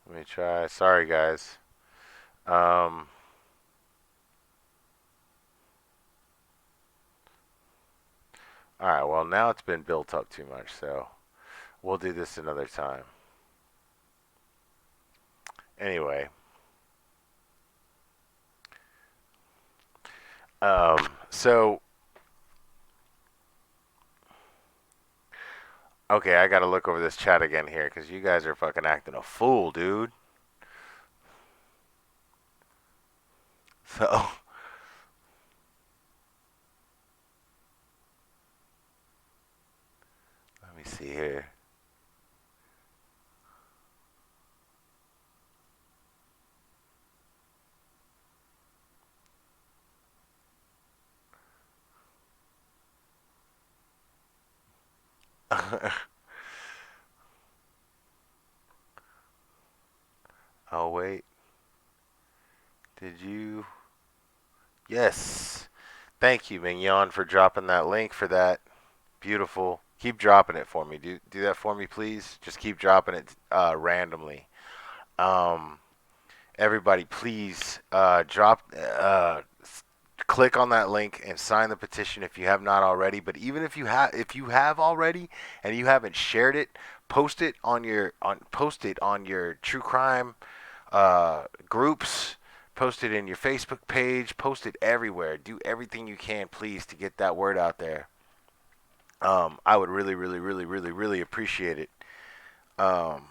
Let me try. Sorry, guys. Um, all right. Well, now it's been built up too much, so we'll do this another time. Anyway, so okay, I gotta look over this chat again here because you guys are fucking acting a fool, dude. So let me see here. Oh wait, did you? Yes. Thank you, Mignon, for dropping that link for that. Beautiful. Keep dropping it for me. Do that for me, please. Just keep dropping it randomly. Um, Everybody, please click on that link and sign the petition if you have not already. But even if you have already and you haven't shared it, post it on your true crime groups. Post it in your Facebook page. Post it everywhere. Do everything you can, please, to get that word out there. I would really, really, really, really, really appreciate it. Um,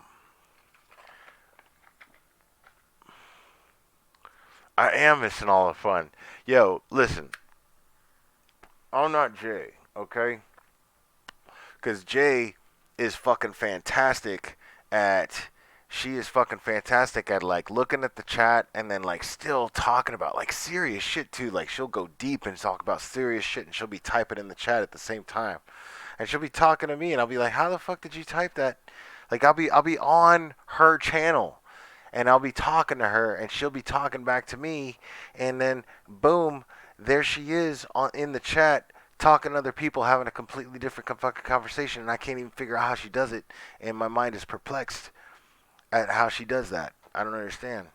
I am missing all the fun. Yo, listen, I'm not Jay, okay? Because Jay is fucking fantastic at. She is fucking fantastic at like looking at the chat and then like still talking about like serious shit too. Like she'll go deep and talk about serious shit and she'll be typing in the chat at the same time. And she'll be talking to me and I'll be like, "How the fuck did you type that?" Like I'll be on her channel and I'll be talking to her and she'll be talking back to me and then boom, there she is in the chat talking to other people having a completely different fucking conversation and I can't even figure out how she does it and my mind is perplexed at how she does that. I don't understand.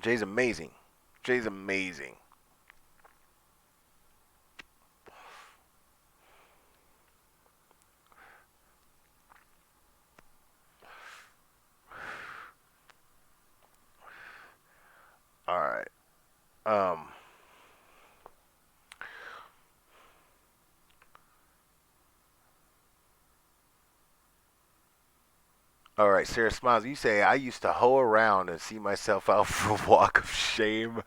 Jay's amazing. Jay's amazing. All right. Um all right, Sarah Smiles, you say I used to hoe around and see myself out for a walk of shame.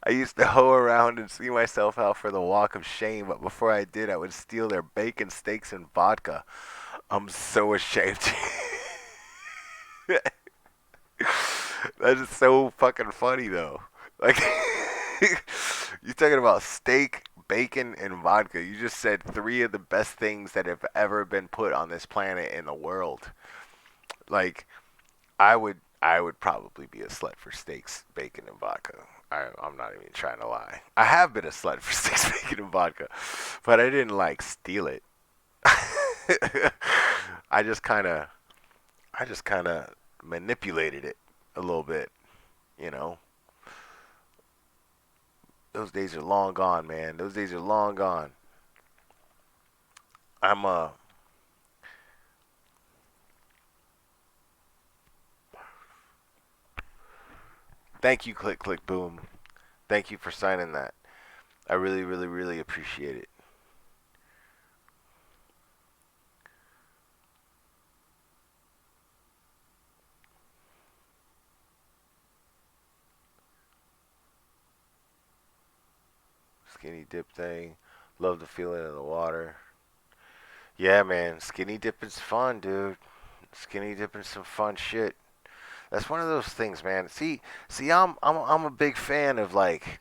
I used to hoe around and see myself out for the walk of shame, but before I did, I would steal their bacon, steaks, and vodka. I'm so ashamed. That is so fucking funny, though. Like, you talking about steak, bacon, and vodka. You just said three of the best things that have ever been put on this planet in the world. Like, I would probably be a slut for steaks, bacon, and vodka. I'm not even trying to lie. I have been a slut for steaks, bacon, and vodka, but I didn't like steal it. I just kind of, I just kind of manipulated it a little bit. You know, those days are long gone, man. Those days are long gone. I'm Thank you, click, click, boom. Thank you for signing that. I really, really, really appreciate it. Skinny dip thing. Love the feeling of the water. Yeah, man. Skinny dipping's fun, dude. Skinny dipping's some fun shit. That's one of those things, man. See, I'm a big fan of like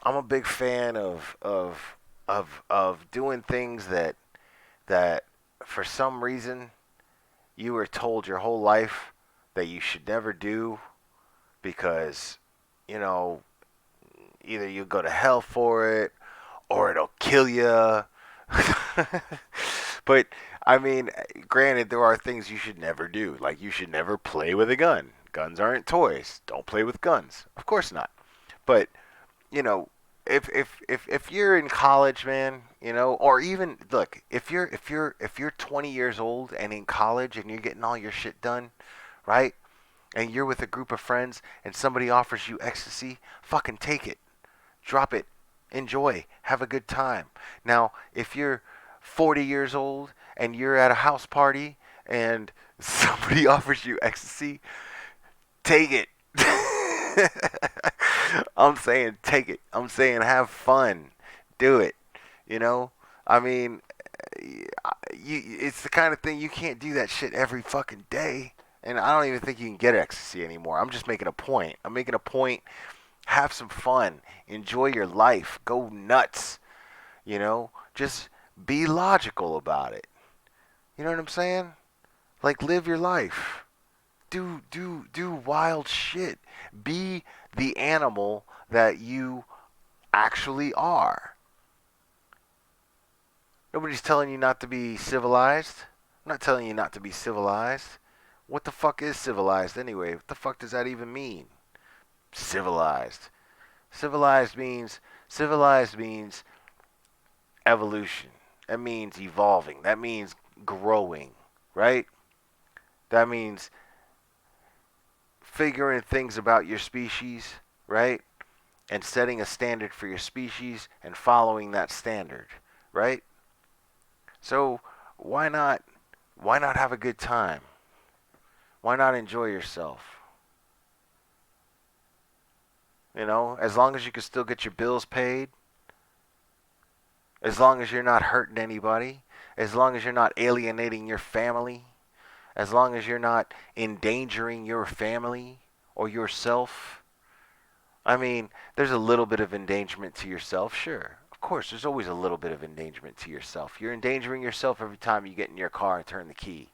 I'm a big fan of doing things that for some reason you were told your whole life that you should never do because you know either you go to hell for it or it'll kill you. But I mean, granted, there are things you should never do. Like you should never play with a gun. Guns aren't toys. Don't play with guns. Of course not. But you know, if you're in college, man, or even look, if you're 20 years old and in college and you're getting all your shit done, right? And you're with a group of friends and somebody offers you ecstasy, fucking take it. Drop it. Enjoy. Have a good time. Now, if you're 40 years old and you're at a house party and somebody offers you ecstasy, take it. I'm saying take it. I'm saying have fun. Do it. You know? I mean, it's the kind of thing you can't do that shit every fucking day. And I don't even think you can get ecstasy anymore. I'm just making a point. I'm making a point. Have some fun. Enjoy your life. Go nuts. Just be logical about it. You know what I'm saying? Like live your life. Do wild shit. Be the animal that you actually are. Nobody's telling you not to be civilized. I'm not telling you not to be civilized. What the fuck is civilized anyway? What the fuck does that even mean? Civilized. Civilized means evolution. That means evolving. That means growing, right? That means figuring things about your species, right? And setting a standard for your species and following that standard, right? So why not have a good time? Why not enjoy yourself? As long as you can still get your bills paid, as long as you're not hurting anybody, as long as you're not alienating your family, as long as you're not endangering your family or yourself. I mean, there's a little bit of endangerment to yourself, sure. Of course, there's always a little bit of endangerment to yourself. You're endangering yourself every time you get in your car and turn the key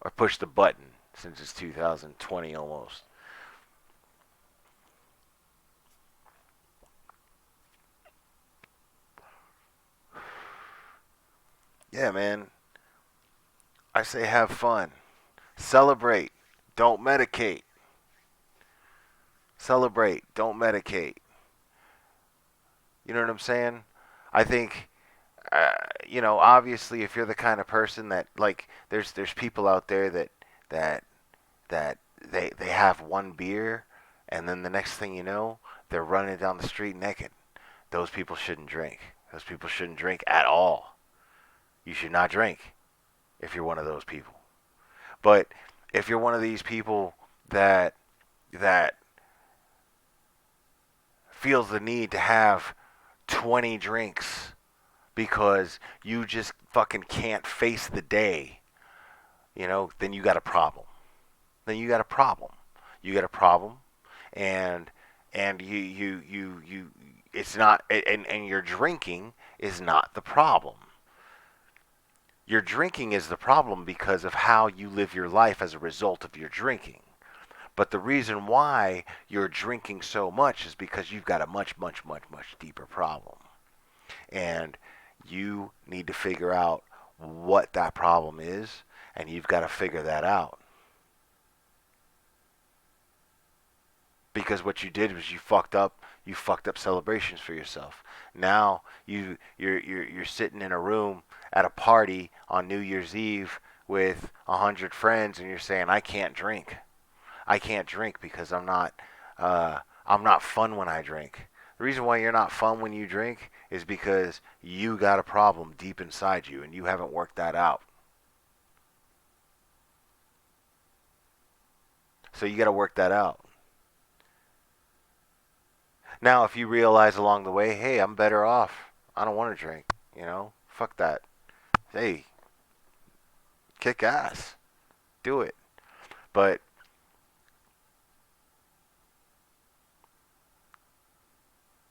or push the button, since it's 2020 almost. Yeah, man. I say have fun. Celebrate. Don't medicate. Celebrate. Don't medicate. You know what I'm saying? I think, obviously, if you're the kind of person that like, there's people out there that that they have one beer, and then the next thing you know, they're running down the street naked. Those people shouldn't drink. Those people shouldn't drink at all. You should not drink if you're one of those people. But if you're one of these people that feels the need to have 20 drinks because you just fucking can't face the day, then you got a problem. Then you got a problem. You got a problem, and you it's not, and your drinking is not the problem. Your drinking is the problem because of how you live your life as a result of your drinking. But the reason why you're drinking so much is because you've got a much, much, much, much deeper problem. And you need to figure out what that problem is, and you've got to figure that out. Because what you did was you fucked up celebrations for yourself. Now you're sitting in a room at a party on New Year's Eve with 100 friends, and you're saying, I can't drink. I can't drink because I'm not fun when I drink. The reason why you're not fun when you drink is because you got a problem deep inside you and you haven't worked that out. So you got to work that out. Now, if you realize along the way, hey, I'm better off. I don't want to drink. Fuck that. Hey, kick ass. Do it. But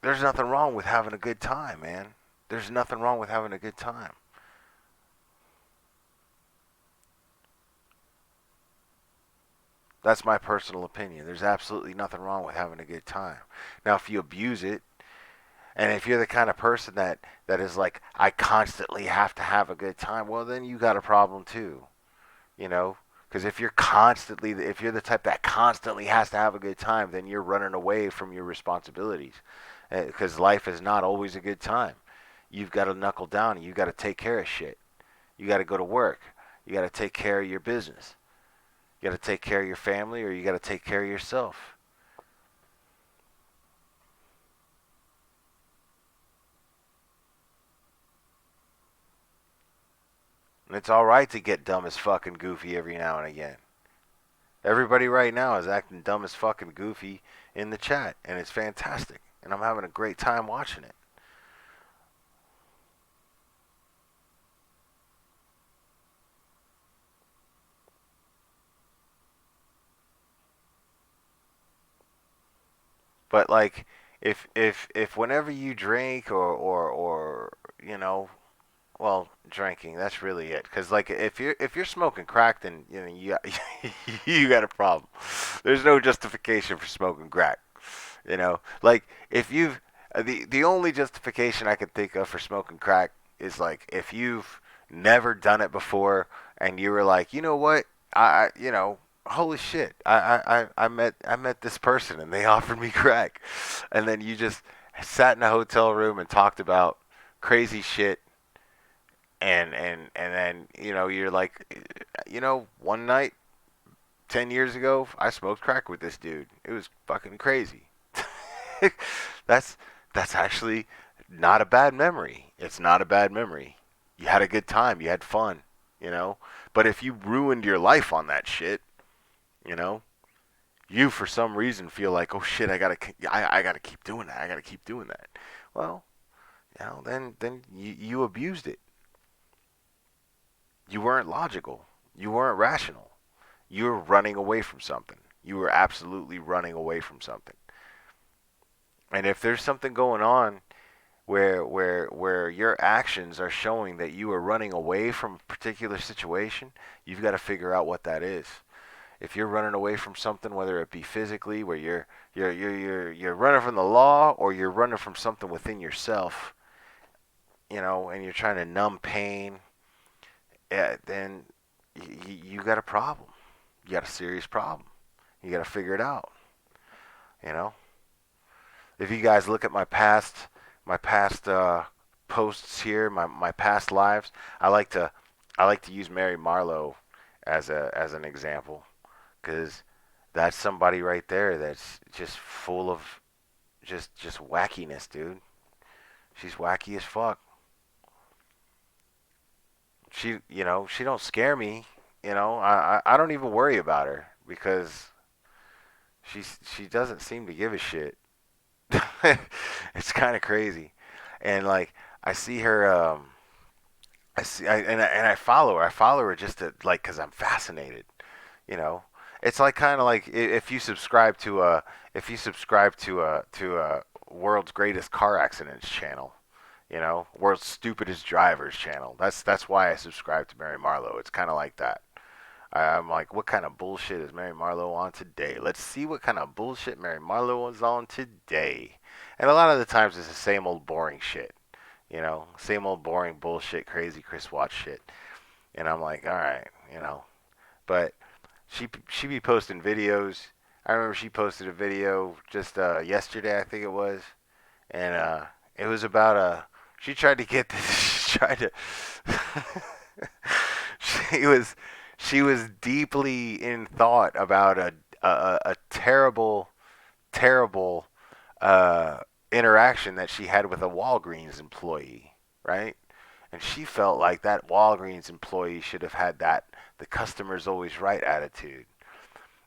there's nothing wrong with having a good time, man. There's nothing wrong with having a good time. That's my personal opinion. There's absolutely nothing wrong with having a good time. Now, if you abuse it, and if you're the kind of person that is like, I constantly have to have a good time, well, then you got a problem too. You know, because if you're the type that constantly has to have a good time, then you're running away from your responsibilities. Because life is not always a good time. You've got to knuckle down and you got to take care of shit. You got to go to work. You got to take care of your business. You got to take care of your family, or you got to take care of yourself. And it's all right to get dumb as fucking goofy every now and again. Everybody right now is acting dumb as fucking goofy in the chat, and it's fantastic. And I'm having a great time watching it. But like, if whenever you drink or you know, well, drinking, that's really it. Cause like if you're smoking crack, then you know you got a problem. There's no justification for smoking crack. You know, like if you've the only justification I could think of for smoking crack is like if you've never done it before and you were like, you know what, you know, holy shit, I met this person and they offered me crack, and then you just sat in a hotel room and talked about crazy shit, and then you know you're like, you know, one night 10 years ago I smoked crack with this dude. It was fucking crazy. that's that's actually not a bad memory. It's not a bad memory. You had a good time. You had fun. You know. But if you ruined your life on that shit, you know, you for some reason feel like, oh shit, I gotta keep doing that. I gotta keep doing that. Well, you know, then you abused it. You weren't logical. You weren't rational. You were running away from something. You were absolutely running away from something. And if there's something going on where your actions are showing that you are running away from a particular situation, you've got to figure out what that is. If you're running away from something, whether it be physically, where you're running from the law, or you're running from something within yourself, you know, and you're trying to numb pain, then you got a problem. You got a serious problem. You got to figure it out. You know, if you guys look at my past posts here, my past lives, I like to I like to use Mary Marlowe as an example, because that's somebody right there that's just full of just wackiness, dude. She's wacky as fuck. She don't scare me. I don't even worry about her because she doesn't seem to give a shit. It's kind of crazy, and like I see her. I follow her. I follow her just to like because I'm fascinated. You know, it's like kind of like if you subscribe to a world's greatest car accidents channel. World's stupidest drivers channel. That's why I subscribe to Mary Marlowe. It's kind of like that. I'm like, what kind of bullshit is Mary Marlowe on today? Let's see what kind of bullshit Mary Marlowe is on today. And a lot of the times it's the same old boring shit. Same old boring bullshit, crazy Chris Watts shit. And I'm like, all right. But she be posting videos. I remember she posted a video just yesterday, I think it was, and it was about she tried to get this. She tried to. she was she was deeply in thought about a terrible terrible uh, interaction that she had with a Walgreens employee, right? And she felt like that Walgreens employee should have had that the customer's always right attitude.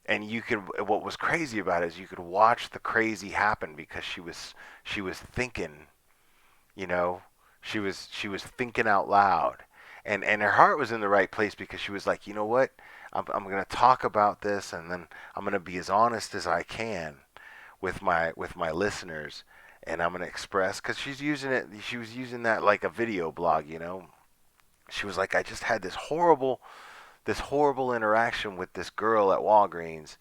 And what was crazy about it is you could watch the crazy happen because she was thinking, you know, she was thinking out loud. And her heart was in the right place because she was like, you know what? I'm going to talk about this, and then I'm going to be as honest as I can with my listeners, and I'm going to express, cuz she was using that like a video blog. She was like, I just had this horrible interaction with this girl at Walgreens,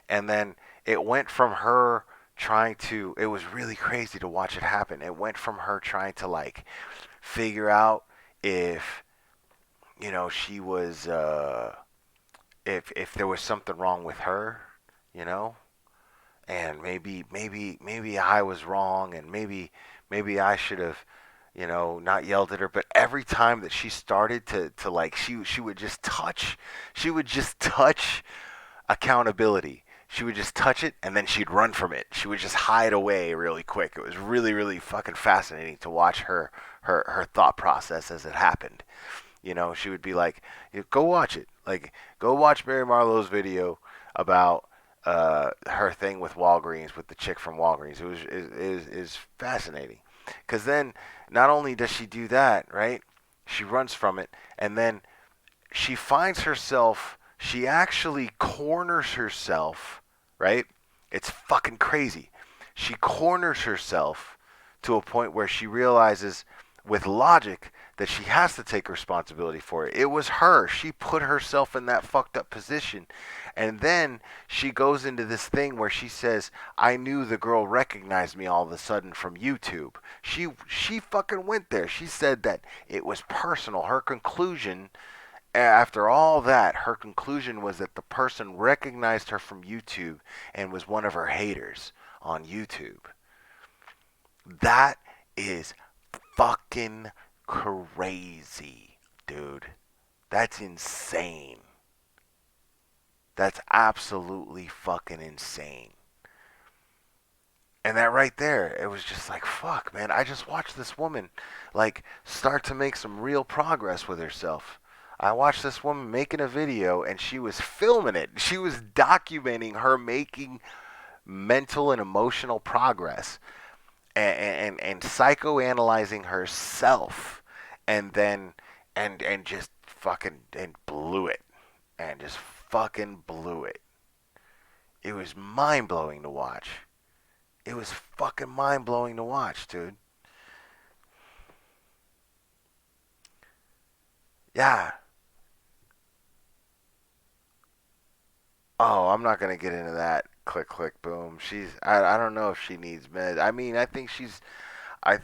and then it went from her trying to, it was really crazy to watch it happen. It went from her trying to like figure out if, she was if there was something wrong with her, you know, and maybe I was wrong, and maybe I should have, not yelled at her. But every time that she started to like, she would just touch, she would just touch accountability. She would just touch it and then she'd run from it. She would just hide away really quick. It was really, really fucking fascinating to watch her thought process as it happened. She would be like, "Go watch it. Like, go watch Mary Marlowe's video about her thing with Walgreens, with the chick from Walgreens. It was is fascinating, because then not only does she do that, right? She runs from it, and then she finds herself. She actually corners herself, right? It's fucking crazy. She corners herself to a point where she realizes with logic that she has to take responsibility for it. It was her. She put herself in that fucked up position. And then she goes into this thing where she says, "I knew the girl recognized me all of a sudden from YouTube." She fucking went there. She said that it was personal. Her conclusion, after all that, her conclusion was that the person recognized her from YouTube and was one of her haters on YouTube. That is fucking crazy, dude. That's insane. That's absolutely fucking insane. And that right there, it was just like, fuck, man. I just watched this woman, like, start to make some real progress with herself. I watched this woman making a video, and she was filming it. She was documenting her making mental and emotional progress, and psychoanalyzing herself, and then and just fucking and blew it, and just fucking blew it. It was mind blowing to watch. It was fucking mind blowing to watch, dude. Yeah. Oh, I'm not gonna get into that. Click, click, boom. I don't know if she needs meds. I mean, I think she's. I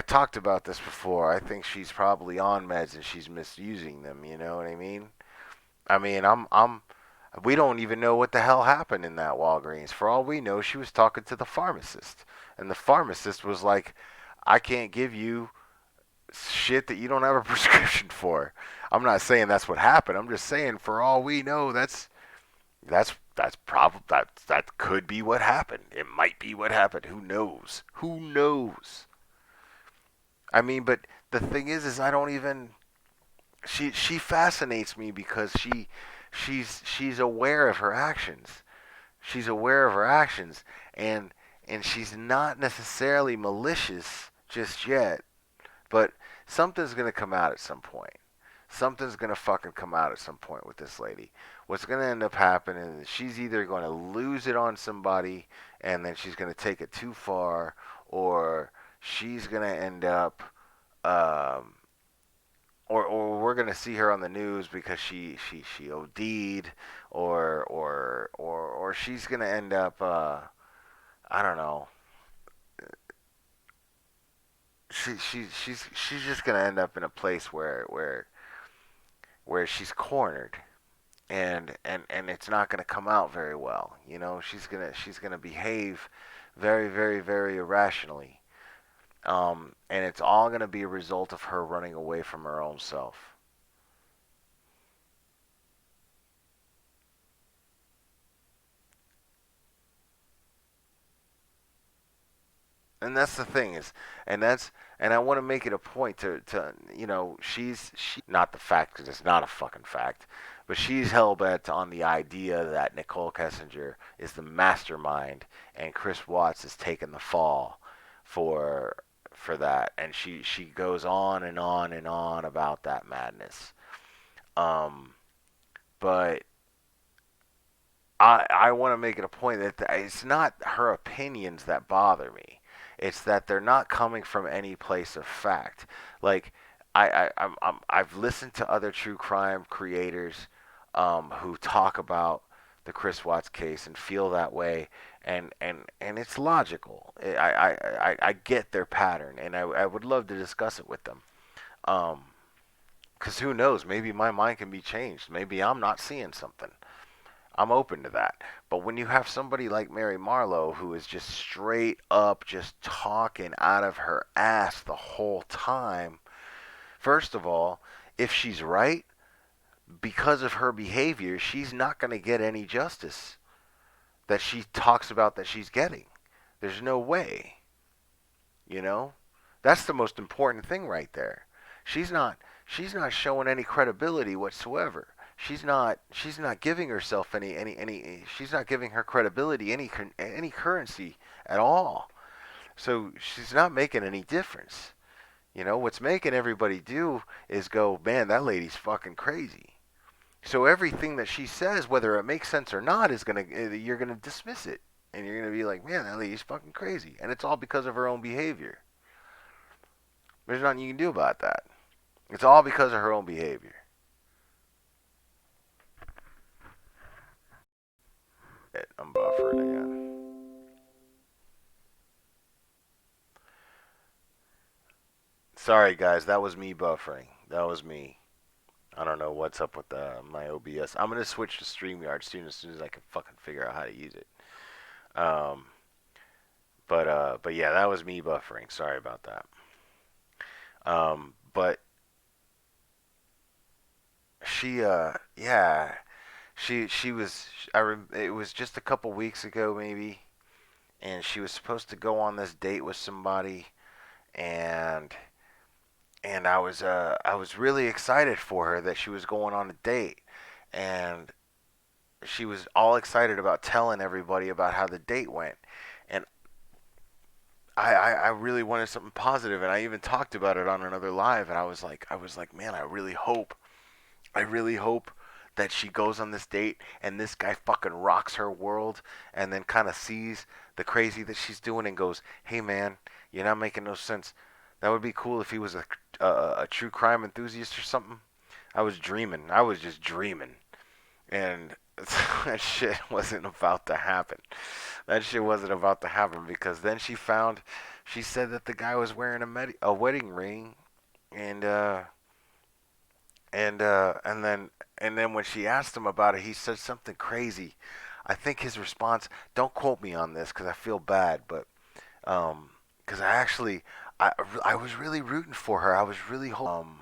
talked about this before. I think she's probably on meds and she's misusing them. You know what I mean? I mean, we don't even know what the hell happened in that Walgreens. For all we know, she was talking to the pharmacist, and the pharmacist was like, "I can't give you shit that you don't have a prescription for." I'm not saying that's what happened. I'm just saying, for all we know, that's probably that could be what happened. It might be what happened. Who knows? Who knows? I mean, but the thing is I don't even. She fascinates me because she's aware of her actions. She's aware of her actions, and she's not necessarily malicious just yet. But something's gonna come out at some point. Something's gonna fucking come out at some point with this lady. What's gonna end up happening is she's either gonna lose it on somebody, and then she's gonna take it too far, or she's gonna end up, um, or we're gonna see her on the news because she OD'd, or she's gonna end up, I don't know. She's just gonna end up in a place where she's cornered, and it's not going to come out very well. She's gonna behave very, very, very irrationally, and it's all going to be a result of her running away from her own self. And that's the thing is, and I want to make it a point to she not the fact, because it's not a fucking fact, but she's hell bent on the idea that Nicole Kessinger is the mastermind and Chris Watts is taking the fall for for that, and she goes on and on and on about that madness. Um, but I want to make it a point that it's not her opinions that bother me. It's that they're not coming from any place of fact. Like, I've listened to other true crime creators who talk about the Chris Watts case and feel that way, and it's logical. I get their pattern, and I would love to discuss it with them. Um, because who knows? Maybe my mind can be changed. Maybe I'm not seeing something. I'm open to that. But when you have somebody like Mary Marlowe who is just straight up just talking out of her ass the whole time, first of all, if she's right, because of her behavior, she's not going to get any justice that she talks about that she's getting. There's no way, you know? That's the most important thing right there. She's not she's not showing any credibility whatsoever. She's not giving herself any she's not giving her credibility any currency at all. So she's not making any difference. What's making everybody do is go, man, that lady's fucking crazy. So everything that she says, whether it makes sense or not, is you're gonna dismiss it, and you're gonna be like, man, that lady's fucking crazy, and it's all because of her own behavior. There's nothing you can do about that. It's all because of her own behavior. I'm buffering again. Sorry, guys, that was me buffering. That was me. I don't know what's up with my OBS. I'm gonna switch to StreamYard soon as I can fucking figure out how to use it. Um, but yeah, that was me buffering. Sorry about that. But yeah, she was. It was just a couple weeks ago maybe, and she was supposed to go on this date with somebody, and I was really excited for her that she was going on a date, and she was all excited about telling everybody about how the date went, and I really wanted something positive, and I even talked about it on another live, and I was like, man, I really hope that she goes on this date and this guy fucking rocks her world, and then kind of sees the crazy that she's doing and goes, hey man, you're not making no sense. That would be cool if he was a true crime enthusiast or something. I was dreaming. I was just dreaming. And that shit wasn't about to happen. That shit wasn't about to happen because then she said that the guy was wearing a wedding ring, and and then when she asked him about it, he said something crazy. I think his response. Don't quote me on this because I feel bad, but because I was really rooting for her. I was really hoping.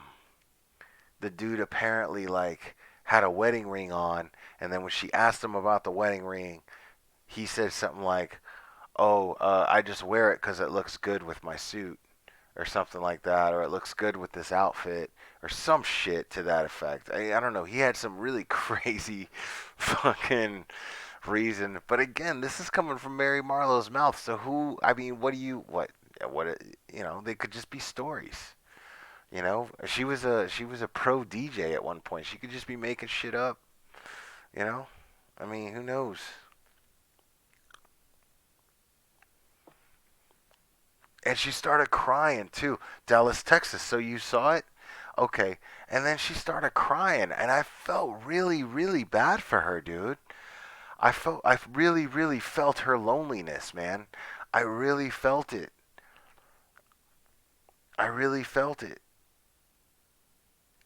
The dude apparently like had a wedding ring on, and then when she asked him about the wedding ring, he said something like, "Oh, I just wear it because it looks good with my suit." Or something like that, or it looks good with this outfit, or some shit to that effect. I don't know. He had some really crazy fucking reason. But again, this is coming from Mary Marlowe's mouth. So who? I mean, what? They could just be stories. She was a pro DJ at one point. She could just be making shit up. You know, I mean, who knows? And she started crying too. Dallas, Texas. So you saw it? Okay. And then she started crying, and I felt really, really bad for her, dude. I really, really felt her loneliness, man. I really felt it. I really felt it.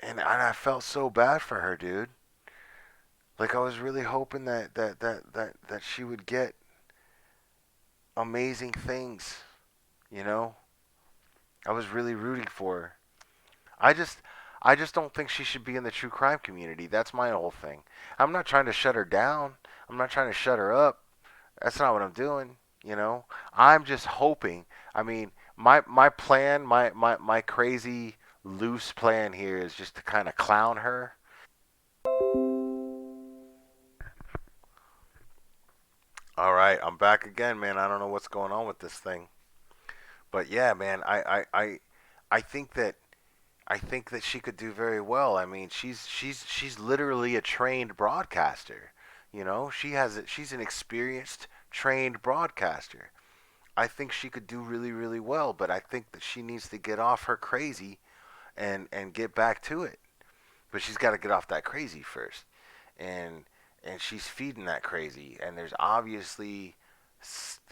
And I felt so bad for her, dude. Like I was really hoping that she would get amazing things, you know? I was really rooting for her. I just I just don't think she should be in the true crime community. That's my whole thing. I'm not trying to shut her down. I'm not trying to shut her up. That's not what I'm doing, you know? I'm just hoping. I mean, my plan, my crazy loose plan here is just to kind of clown her. All right, I'm back again, man. I don't know what's going on with this thing. But yeah, man, I think that she could do very well. I mean, she's literally a trained broadcaster. She's an experienced, trained broadcaster. I think she could do really, really well, but I think that she needs to get off her crazy and get back to it. But she's got to get off that crazy first, and she's feeding that crazy. And there's obviously,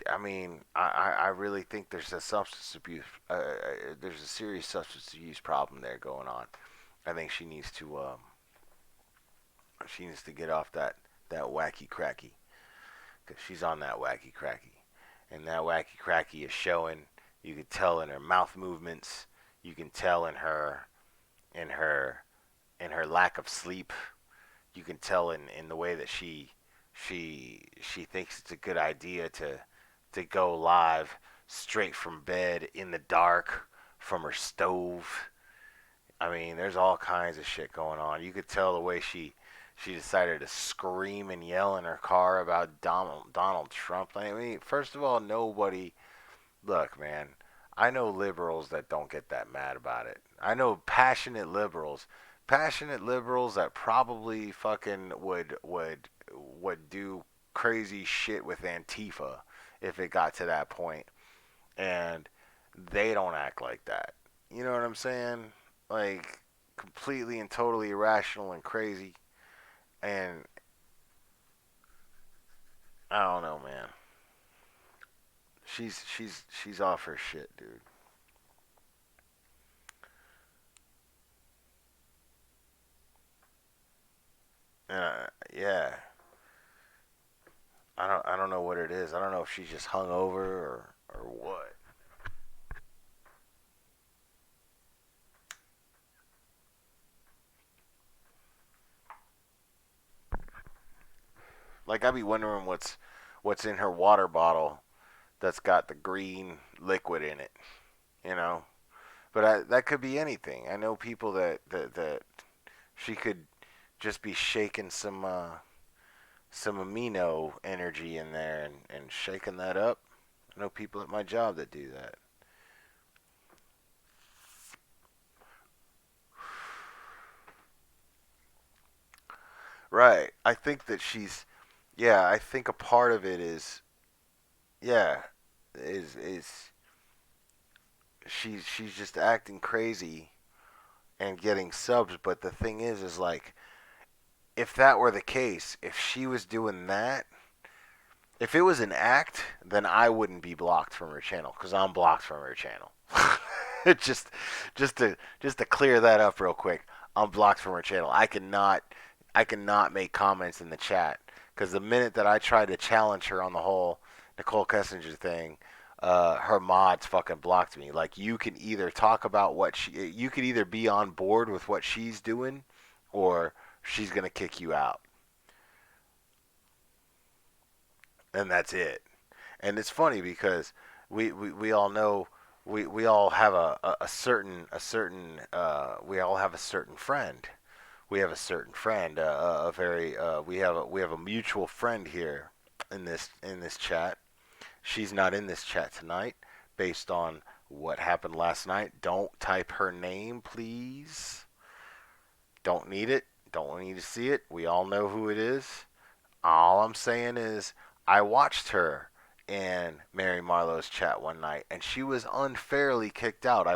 I mean, I really think there's a substance abuse. There's a serious substance abuse problem there going on. I think she needs to get off that wacky cracky, because she's on that wacky cracky, and that wacky cracky is showing. You can tell in her mouth movements. You can tell in her in her lack of sleep. You can tell in the way that she thinks it's a good idea to go live straight from bed in the dark from her stove. I mean, there's all kinds of shit going on. You could tell the way she decided to scream and yell in her car about Donald Trump. I mean, first of all, nobody. Look, man, I know liberals that don't get that mad about it. I know passionate liberals that probably fucking would do crazy shit with Antifa if it got to that point, and they don't act like that. You know what I'm saying? Like, completely and totally irrational and crazy. And I don't know, man. She's off her shit, dude. Yeah, I don't know what it is. I don't know if she's just hungover or what. Like, I be wondering what's in her water bottle that's got the green liquid in it. You know, but that could be anything. I know people that she could just be shaking some amino energy in there and shaking that up. I know people at my job that do that. Right. I think that yeah, I think a part of it is, yeah, is she's just acting crazy and getting subs, but the thing is like, if that were the case, if she was doing that, if it was an act, then I wouldn't be blocked from her channel because I'm blocked from her channel. just just to clear that up real quick, I'm blocked from her channel. I cannot make comments in the chat because the minute that I tried to challenge her on the whole Nicole Kessinger thing, her mods fucking blocked me. Like, you can either talk about you could either be on board with what she's doing, or she's gonna kick you out, and that's it. And it's funny because we all know, we all have we all have a certain friend. We have a certain friend, a very we have a mutual friend here in this chat. She's not in this chat tonight based on what happened last night. Don't type her name, please. Don't need it. Don't need to see it. We all know who it is. All I'm saying is, I watched her in Mary Marlowe's chat one night, and she was unfairly kicked out.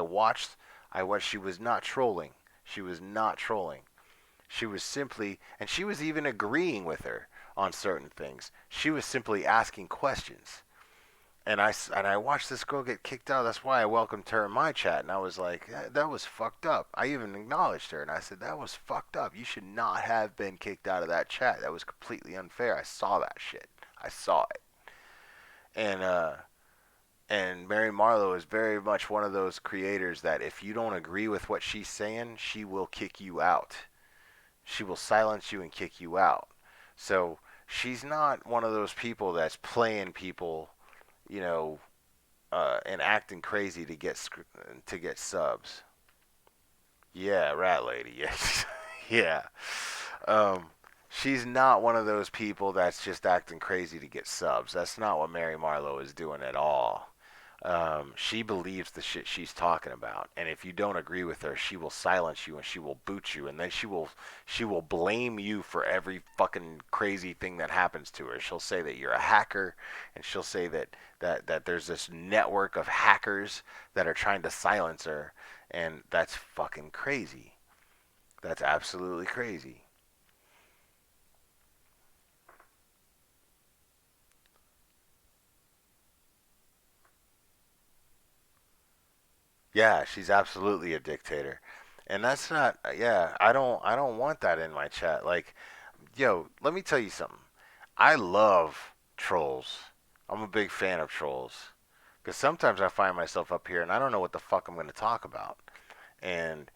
She was not trolling. She was not trolling. She was simply, and she was even agreeing with her on certain things. She was simply asking questions. And I watched this girl get kicked out. That's why I welcomed her in my chat, and I was like, that was fucked up. I even acknowledged her, and I said, that was fucked up. You should not have been kicked out of that chat. That was completely unfair. I saw that shit. I saw it. And Mary Marlowe is very much one of those creators that if you don't agree with what she's saying, she will kick you out. She will silence you and kick you out. So she's not one of those people that's playing people, you know, and acting crazy to get subs. Yeah, rat lady. Yes, yeah. Um, she's not one of those people that's just acting crazy to get subs. That's not what Mary Marlowe is doing at all. She believes the shit she's talking about, and if you don't agree with her, she will silence you and she will boot you, and then she will blame you for every fucking crazy thing that happens to her. She'll say that you're a hacker, and she'll say that there's this network of hackers that are trying to silence her, And that's fucking crazy. That's absolutely crazy. Yeah, she's absolutely a dictator. And that's not yeah, I don't want that in my chat. Like, yo, let me tell you something. I love trolls. I'm a big fan of trolls. Because sometimes I find myself up here and I don't know what the fuck I'm going to talk about. And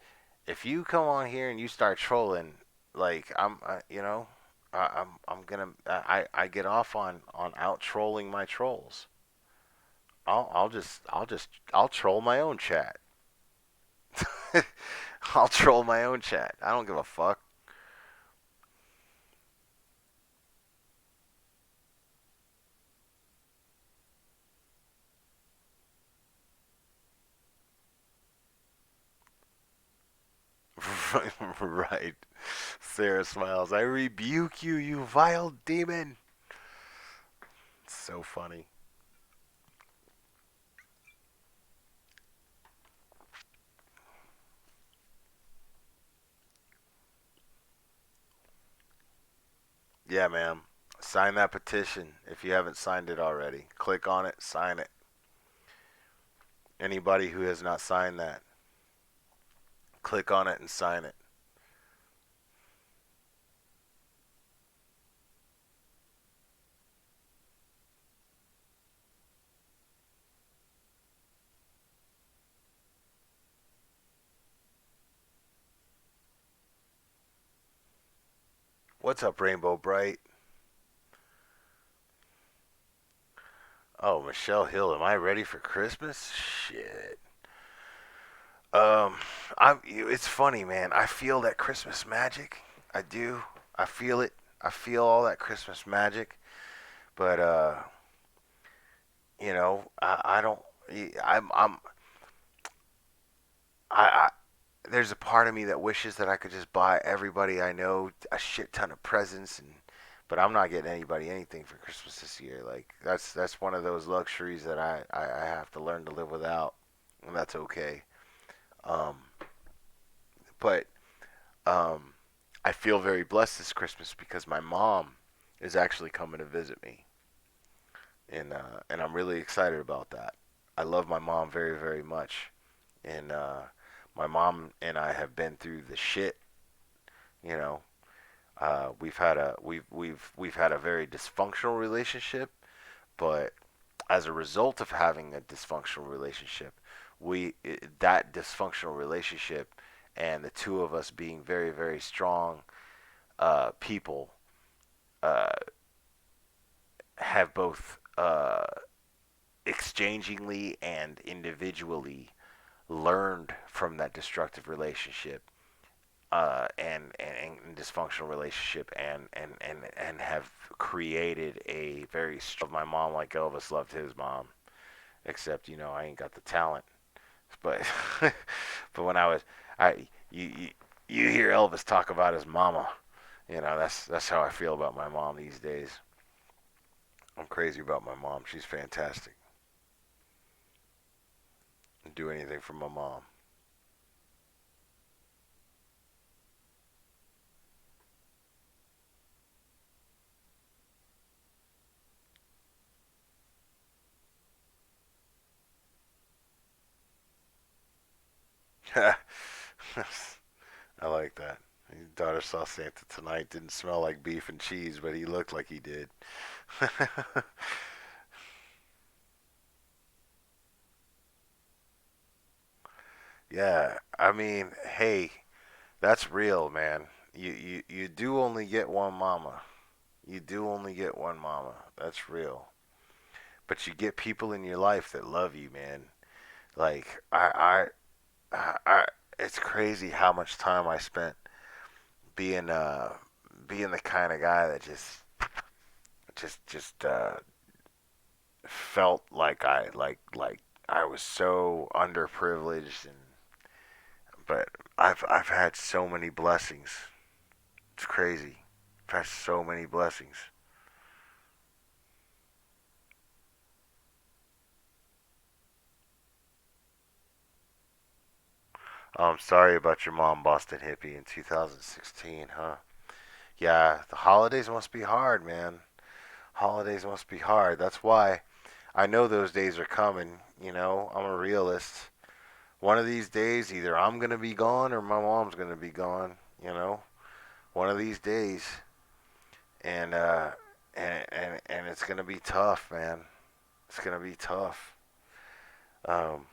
if you come on here and you start trolling, like I'm gonna I get off on out trolling my trolls. I'll troll my own chat. I'll troll my own chat. I don't give a fuck. Right. Sarah smiles. I rebuke you, you vile demon. It's so funny. Yeah, man. Sign that petition if you haven't signed it already. Click on it, sign it. Anybody who has not signed that, click on it and sign it. What's up, Rainbow Bright? Oh, Michelle Hill, am I ready for Christmas? Shit. Um, It's funny, man. I feel that Christmas magic. I do. I feel it. I feel all that Christmas magic. But I don't. I'm. I. There's a part of me that wishes that I could just buy everybody I know a shit ton of presents but I'm not getting anybody anything for Christmas this year. Like that's one of those luxuries that I have to learn to live without, and that's okay. Um, but um, I feel very blessed this Christmas because my mom is actually coming to visit me, and I'm really excited about that. I love my mom very very much, and my mom and I have been through the shit. You know, we've had a very dysfunctional relationship, but as a result of having a dysfunctional relationship, that dysfunctional relationship and the two of us being very very strong people uh, have both exchangingly and individually learned from that destructive relationship and dysfunctional relationship and have created a very strong my mom like Elvis loved his mom, except I ain't got the talent. But but when I was I you hear Elvis talk about his mama, that's how I feel about my mom these days. I'm crazy about my mom. She's fantastic. I'd do anything for my mom. I like that. His daughter saw Santa tonight. Didn't smell like beef and cheese, but he looked like he did. Yeah, I mean, hey, that's real, man. You do only get one mama. You do only get one mama. That's real. But you get people in your life that love you, man. Like I it's crazy how much time I spent being being the kind of guy that just felt like I was so underprivileged but I've had so many blessings. It's crazy. I've had so many blessings. I'm sorry about your mom, Boston Hippie, in 2016, huh? Yeah, the holidays must be hard, man. Holidays must be hard. That's why I know those days are coming. I'm a realist. One of these days, either I'm gonna be gone or my mom's gonna be gone. You know, one of these days, and and it's gonna be tough, man. It's gonna be tough. Um,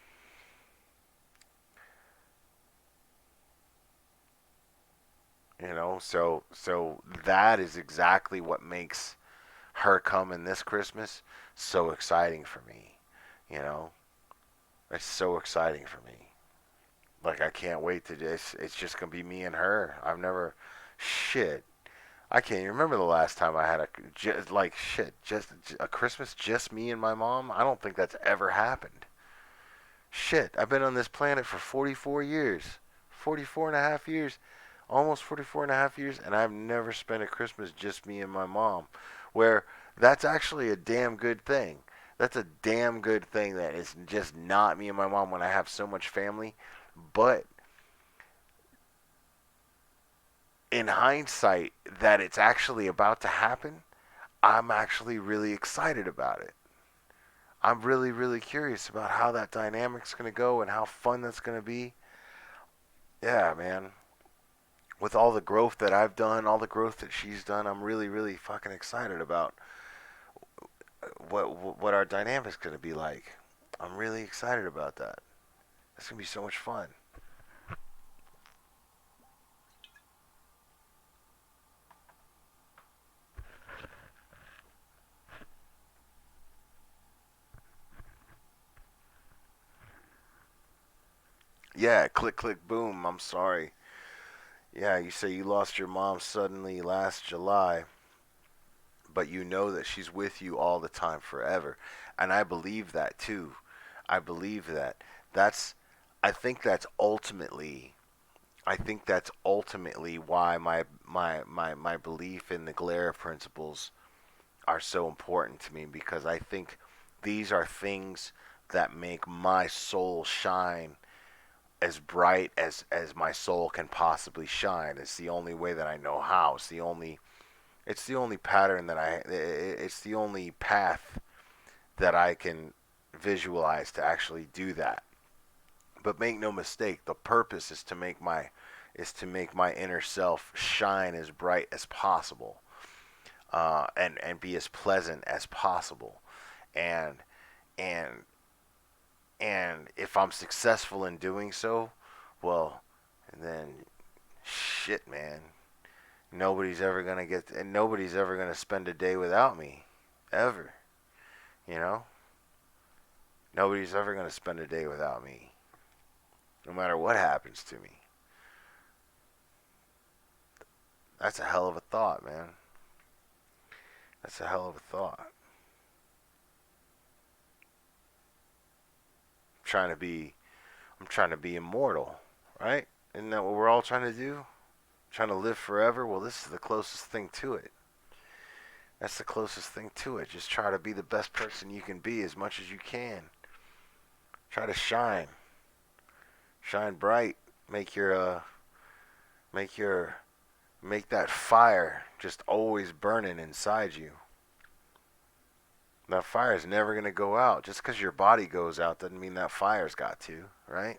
so that is exactly what makes her coming this Christmas so exciting for me. You know, it's so exciting for me. Like I can't wait to just. It's just gonna be me and her. I've never, shit. I can't even remember the last time I had just a Christmas just me and my mom. I don't think that's ever happened. Shit, I've been on this planet for 44 years, 44 and a half years, almost 44 and a half years, and I've never spent a Christmas just me and my mom. Where that's actually a damn good thing. That's a damn good thing that it's just not me and my mom when I have so much family. But in hindsight, that it's actually about to happen, I'm actually really excited about it. I'm really, really curious about how that dynamic's going to go and how fun that's going to be. Yeah, man. With all the growth that I've done, all the growth that she's done, I'm really, really fucking excited about what our dynamic's going to be like. I'm really excited about that. It's going to be so much fun. Yeah, click, click, boom. I'm sorry. Yeah, you say you lost your mom suddenly last July, but you know that she's with you all the time forever. And I believe that too. I believe that. That's I think that's ultimately why my belief in the Galera principles are so important to me, because I think these are things that make my soul shine as bright as my soul can possibly shine. It's the only way that I know how. It's the only pattern that it's the only path that I can visualize to actually do that. But make no mistake, the purpose is to make my inner self shine as bright as possible, and be as pleasant as possible. And and and if I'm successful in doing so, well, then shit, man. Nobody's ever gonna spend a day without me, ever. You know, nobody's ever gonna spend a day without me, no matter what happens to me. That's a hell of a thought, man. That's a hell of a thought. Trying to be, I'm trying to be immortal, right? Isn't that what we're all trying to do? Trying to live forever? Well, this is the closest thing to it. That's the closest thing to it. Just try to be the best person you can be as much as you can. Try to shine. Shine bright. Make your make your make that fire just always burning inside you. That fire is never going to go out. Just because your body goes out doesn't mean that fire's got to, right?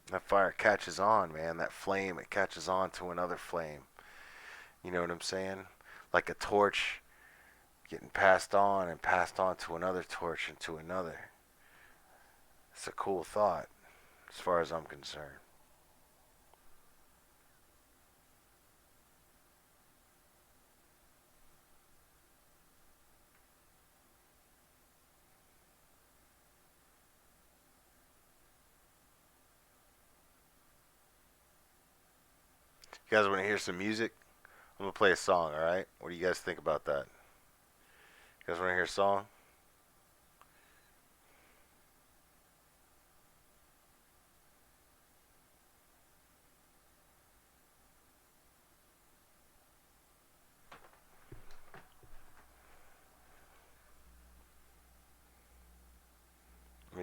That fire catches on, man. That flame, it catches on to another flame. You know what I'm saying? Like a torch getting passed on to another torch and to another. It's a cool thought, as far as I'm concerned. You guys want to hear some music? I'm gonna play a song. All right. What do you guys think about that? You guys want to hear a song?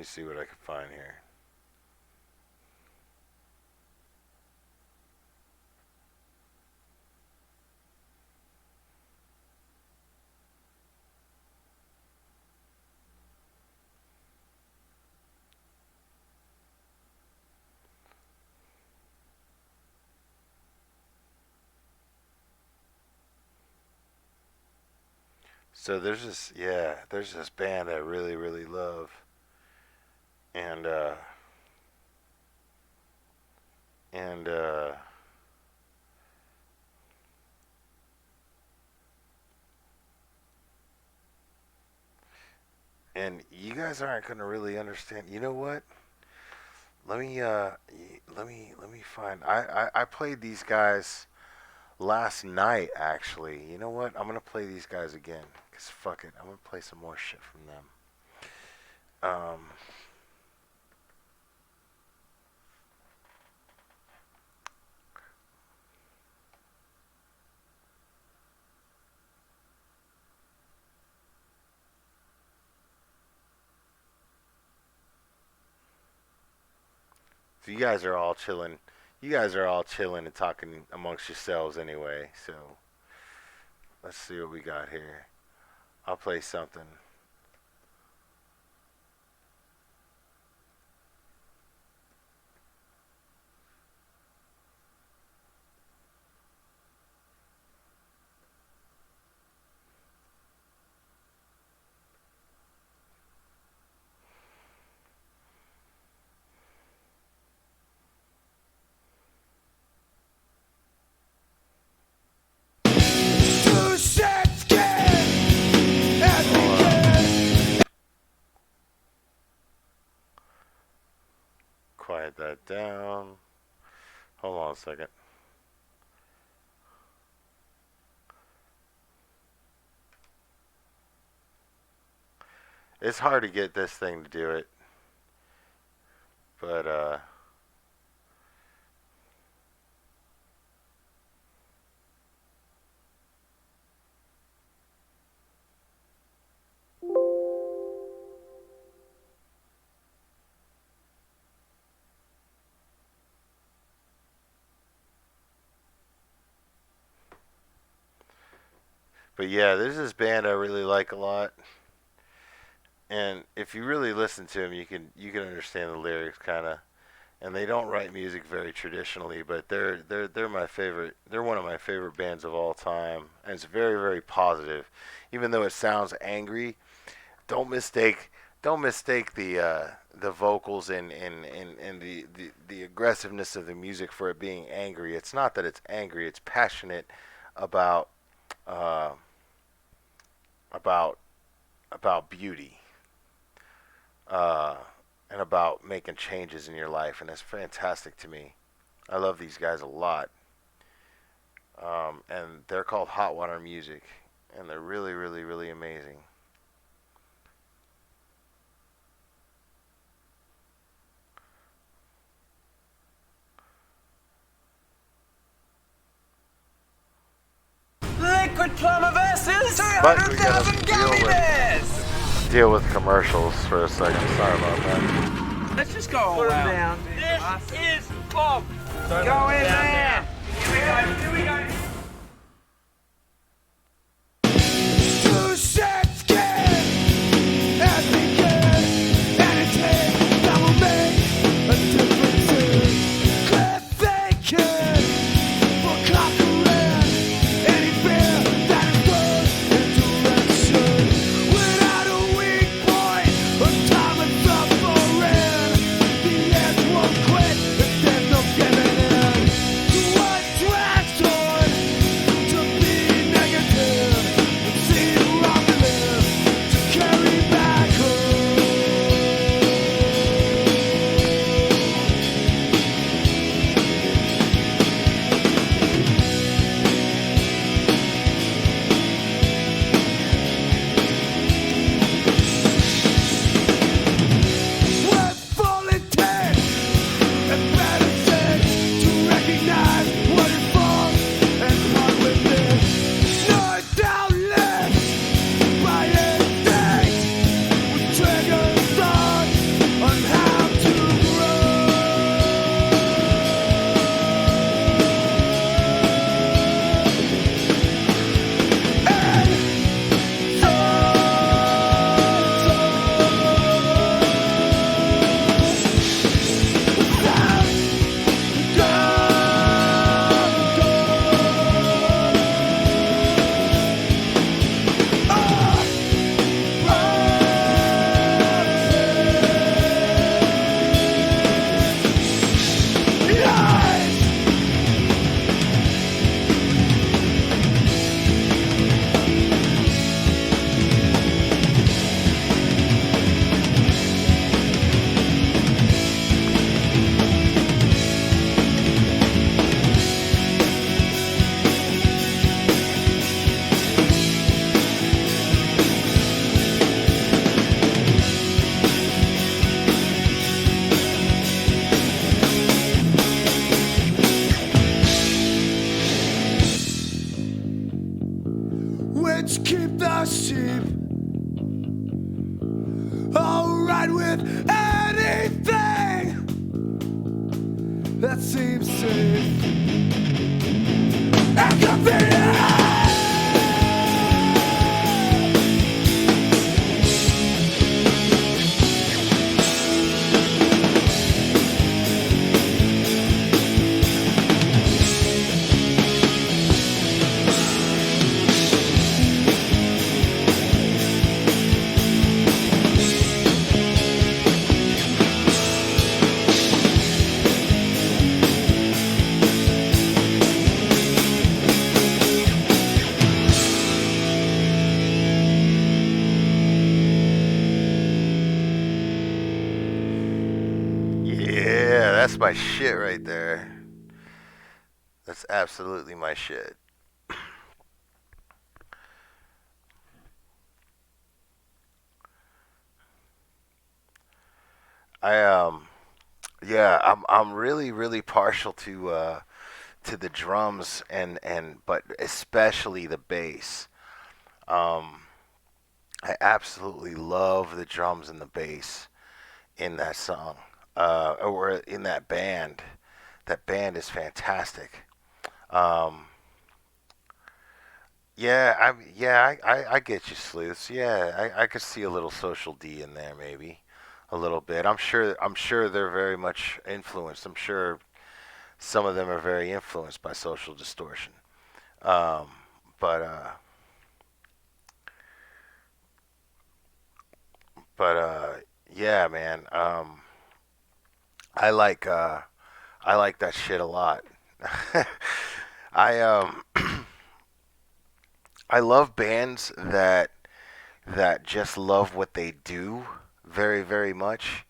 me see what I can find here. So there's this band I really, really love, and and and you guys aren't gonna really understand. You know what? Let me let me find. I played these guys last night actually. You know what? I'm gonna play these guys again. Cause fuck it, I'm gonna play some more shit from them. Um, so you guys are all chilling. You guys are all chilling and talking amongst yourselves anyway. So let's see what we got here. I'll play something. Quiet that down. Hold on a second. It's hard to get this thing to do it, but yeah, there's this band I really like a lot, and if you really listen to them, you can understand the lyrics kind of. And they don't write music very traditionally, but they're my favorite. They're one of my favorite bands of all time, and it's very very positive, even though it sounds angry. Don't mistake don't mistake the vocals and the aggressiveness of the music for it being angry. It's not that it's angry; it's passionate about uh, about about beauty uh, and about making changes in your life, and it's fantastic to me. I love these guys a lot, and they're called Hot Water Music, and they're really, really, really amazing. Liquid Plumber versus But we gotta 300,000 gummy bears! deal with commercials for a second. Sorry about that. Let's just go all out. This is Bob. Go in there. Here we go. Here we go. Two sets can as we can, and it's it that will make a difference. Clear thinking for conquering any fear that is good in direction. Without a weak point, a time of suffering, the edge won't quit if there's no giving in. just keep the sheep. I'll ride with anything that seems safe and convenient. Yeah, that's my shit right there. That's absolutely my shit. I yeah, I'm really really partial to the drums and but especially the bass. Um, I absolutely love the drums and the bass in that song, or in that band. That band is fantastic. Um, yeah, I get you, sleuths. Yeah, I could see a little Social D in there, maybe a little bit. I'm sure they're very much influenced. I'm sure some of them are very influenced by Social Distortion. Um, but but yeah, man. I like uh, I like that shit a lot. I I love bands that just love what they do very very much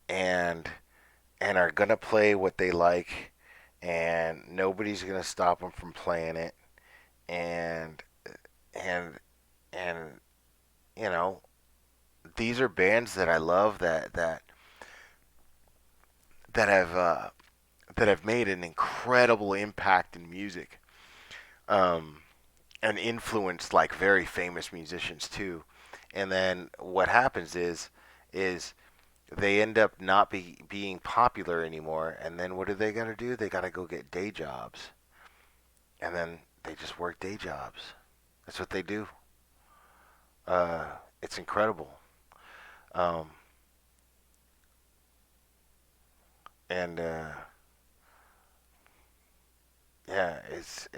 and are gonna play what they like and nobody's gonna stop them from playing it and and and you know these are bands that I love that have made an incredible impact in music. Um, and influenced like very famous musicians too. And then what happens is they end up not being popular anymore. And then what do they got to do? They got to go get day jobs, and then they just work day jobs. That's what they do. Uh, it's incredible. Um, and yeah, it's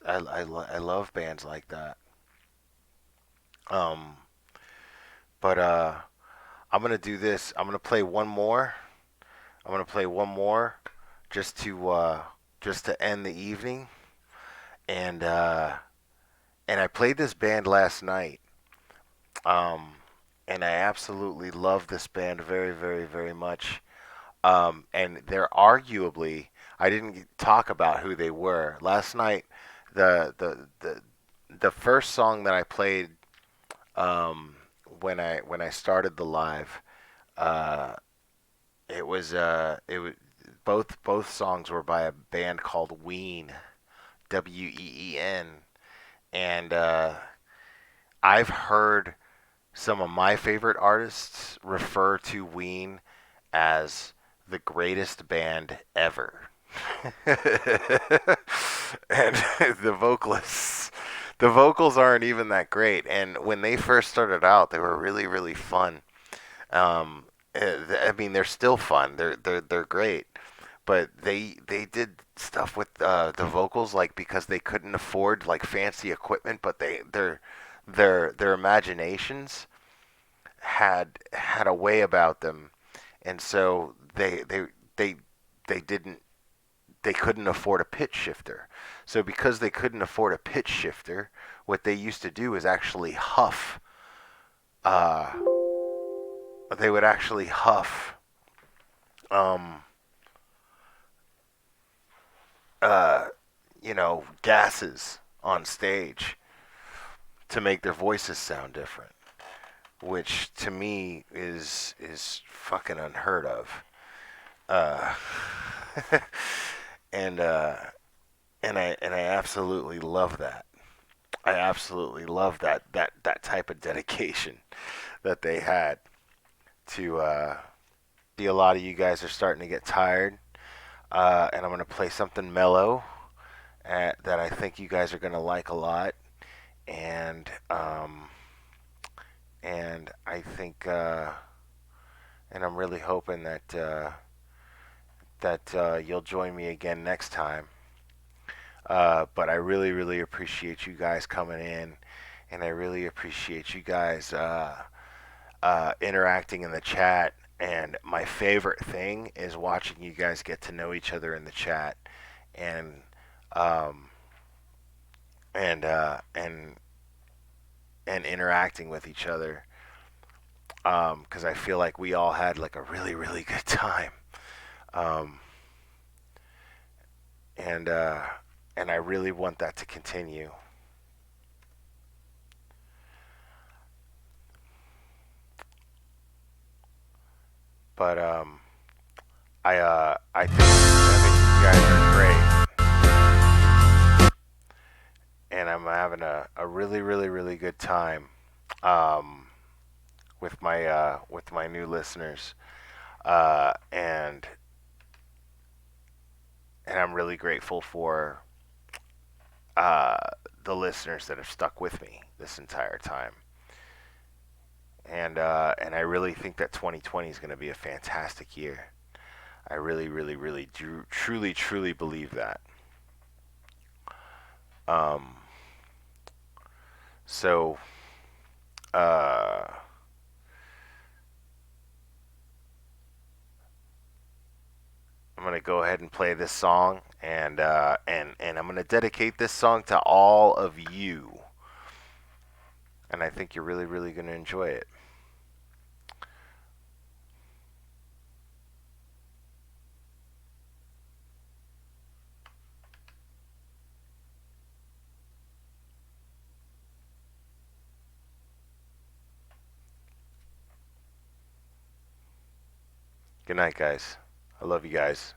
I love bands like that. Um, but I'm gonna do this. I'm gonna play one more. I'm gonna play one more just to end the evening. And I played this band last night. Um, and I absolutely love this band very very very much. And they're arguably I didn't talk about who they were last night. The the the the first song that I played um, when I started the live. Uh, it was both songs were by a band called Ween, Ween, and I've heard some of my favorite artists refer to Ween as the greatest band ever. And the vocals aren't even that great. And when they first started out, they were really, really fun. I mean, they're still fun. They're great, but they did stuff with the vocals like because they couldn't afford like fancy equipment, but their imaginations had a way about them, and so they they didn't they couldn't afford a pitch shifter. So because they couldn't afford a pitch shifter, what they used to do is actually huff. Uh, they would actually huff um, uh, gases on stage to make their voices sound different, which to me is fucking unheard of. Uh, and uh, and I absolutely love that. I absolutely love that type of dedication that they had to see a lot of you guys are starting to get tired. And I'm gonna play something mellow that I think you guys are gonna like a lot. And I think and I'm really hoping that you'll join me again next time. But I really, really appreciate you guys coming in, and I really appreciate you guys interacting in the chat. And my favorite thing is watching you guys get to know each other in the chat, and um, and and interacting with each other. Because I feel like we all had like a really, really good time. Um, and I really want that to continue. But I think you guys are great, and I'm having a really, really, really good time um, with my new listeners, uh, and and I'm really grateful for uh, the listeners that have stuck with me this entire time. And I really think that 2020 is going to be a fantastic year. I really, really, really do truly, truly believe that. Um, so uh, I'm gonna go ahead and play this song, and I'm gonna dedicate this song to all of you, and I think you're really, really gonna enjoy it. Good night, guys. I love you guys.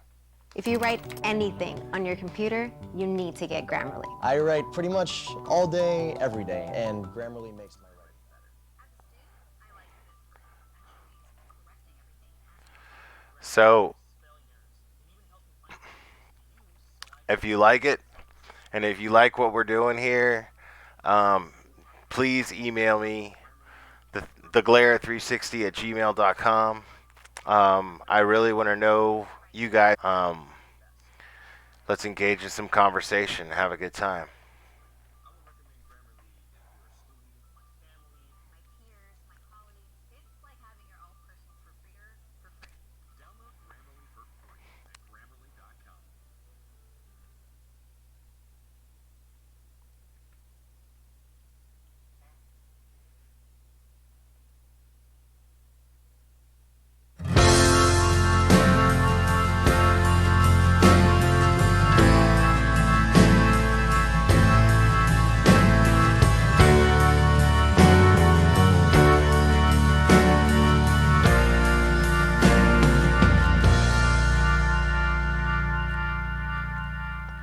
If you write anything on your computer, you need to get Grammarly. I write pretty much all day, every day, and Grammarly makes my writing So if you like it, and if you like what we're doing here, um, please email me theglare360 at gmail.com. I really want to know you guys. Let's engage in some conversation. Have a good time.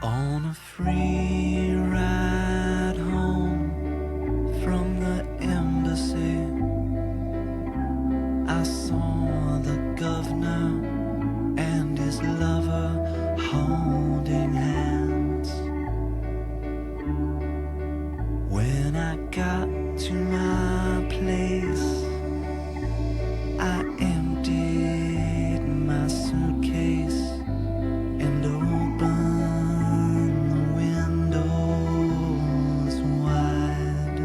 On a free ride home from the embassy, I saw the governor and his lover holding hands. When I got to my place, I emptied my suitcase and opened the windows wide.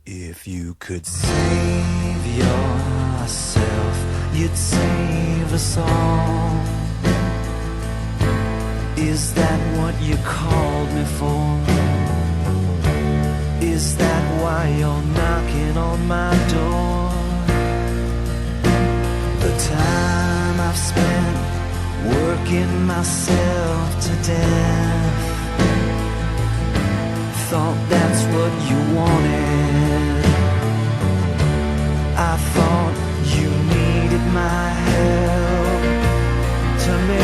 If you could save yourself, you'd save us all. Is that what you called me for? Is that why you're knocking on my door? The time I've spent working myself to death, thought that's what you wanted. I thought you needed my help to make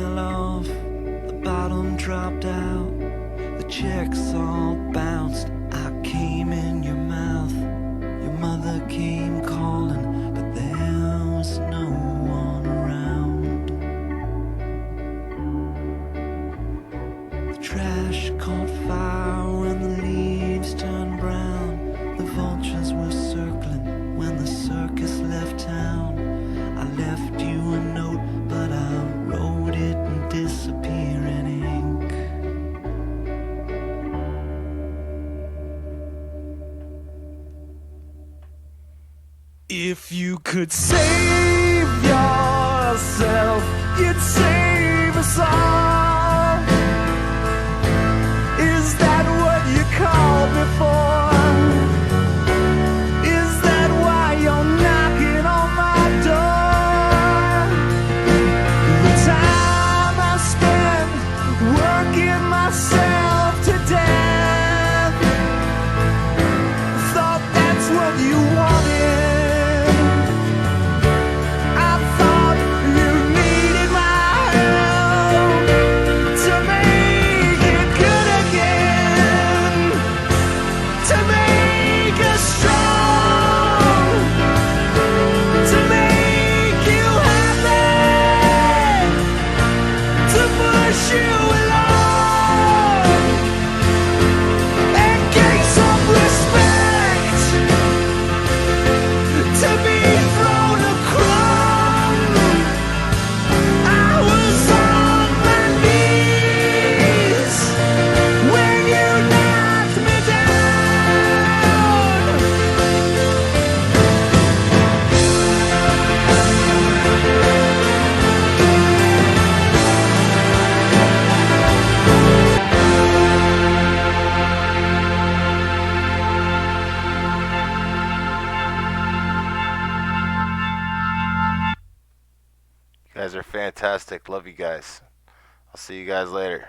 fell off, the bottom dropped out, the checks all bounced. I came in your mouth, your mother came calling, but there was no one around. The trash caught fire when the leaves turned brown. The vultures were circling when the circus left town. I left you a note, but I wrote it in disappearing ink. If you could save yourself, you'd save us all. Is that what you called me for? Is that why you're knocking on my door? The time I spent working myself to death, thought that's what you wanted. I thought you needed my help to make it good again, to make us strong, to make you happy, to push you along and gain some respect, to be thrown a crumb. I was on my knees when you knocked me down. You guys are fantastic. Love you guys. I'll see you guys later.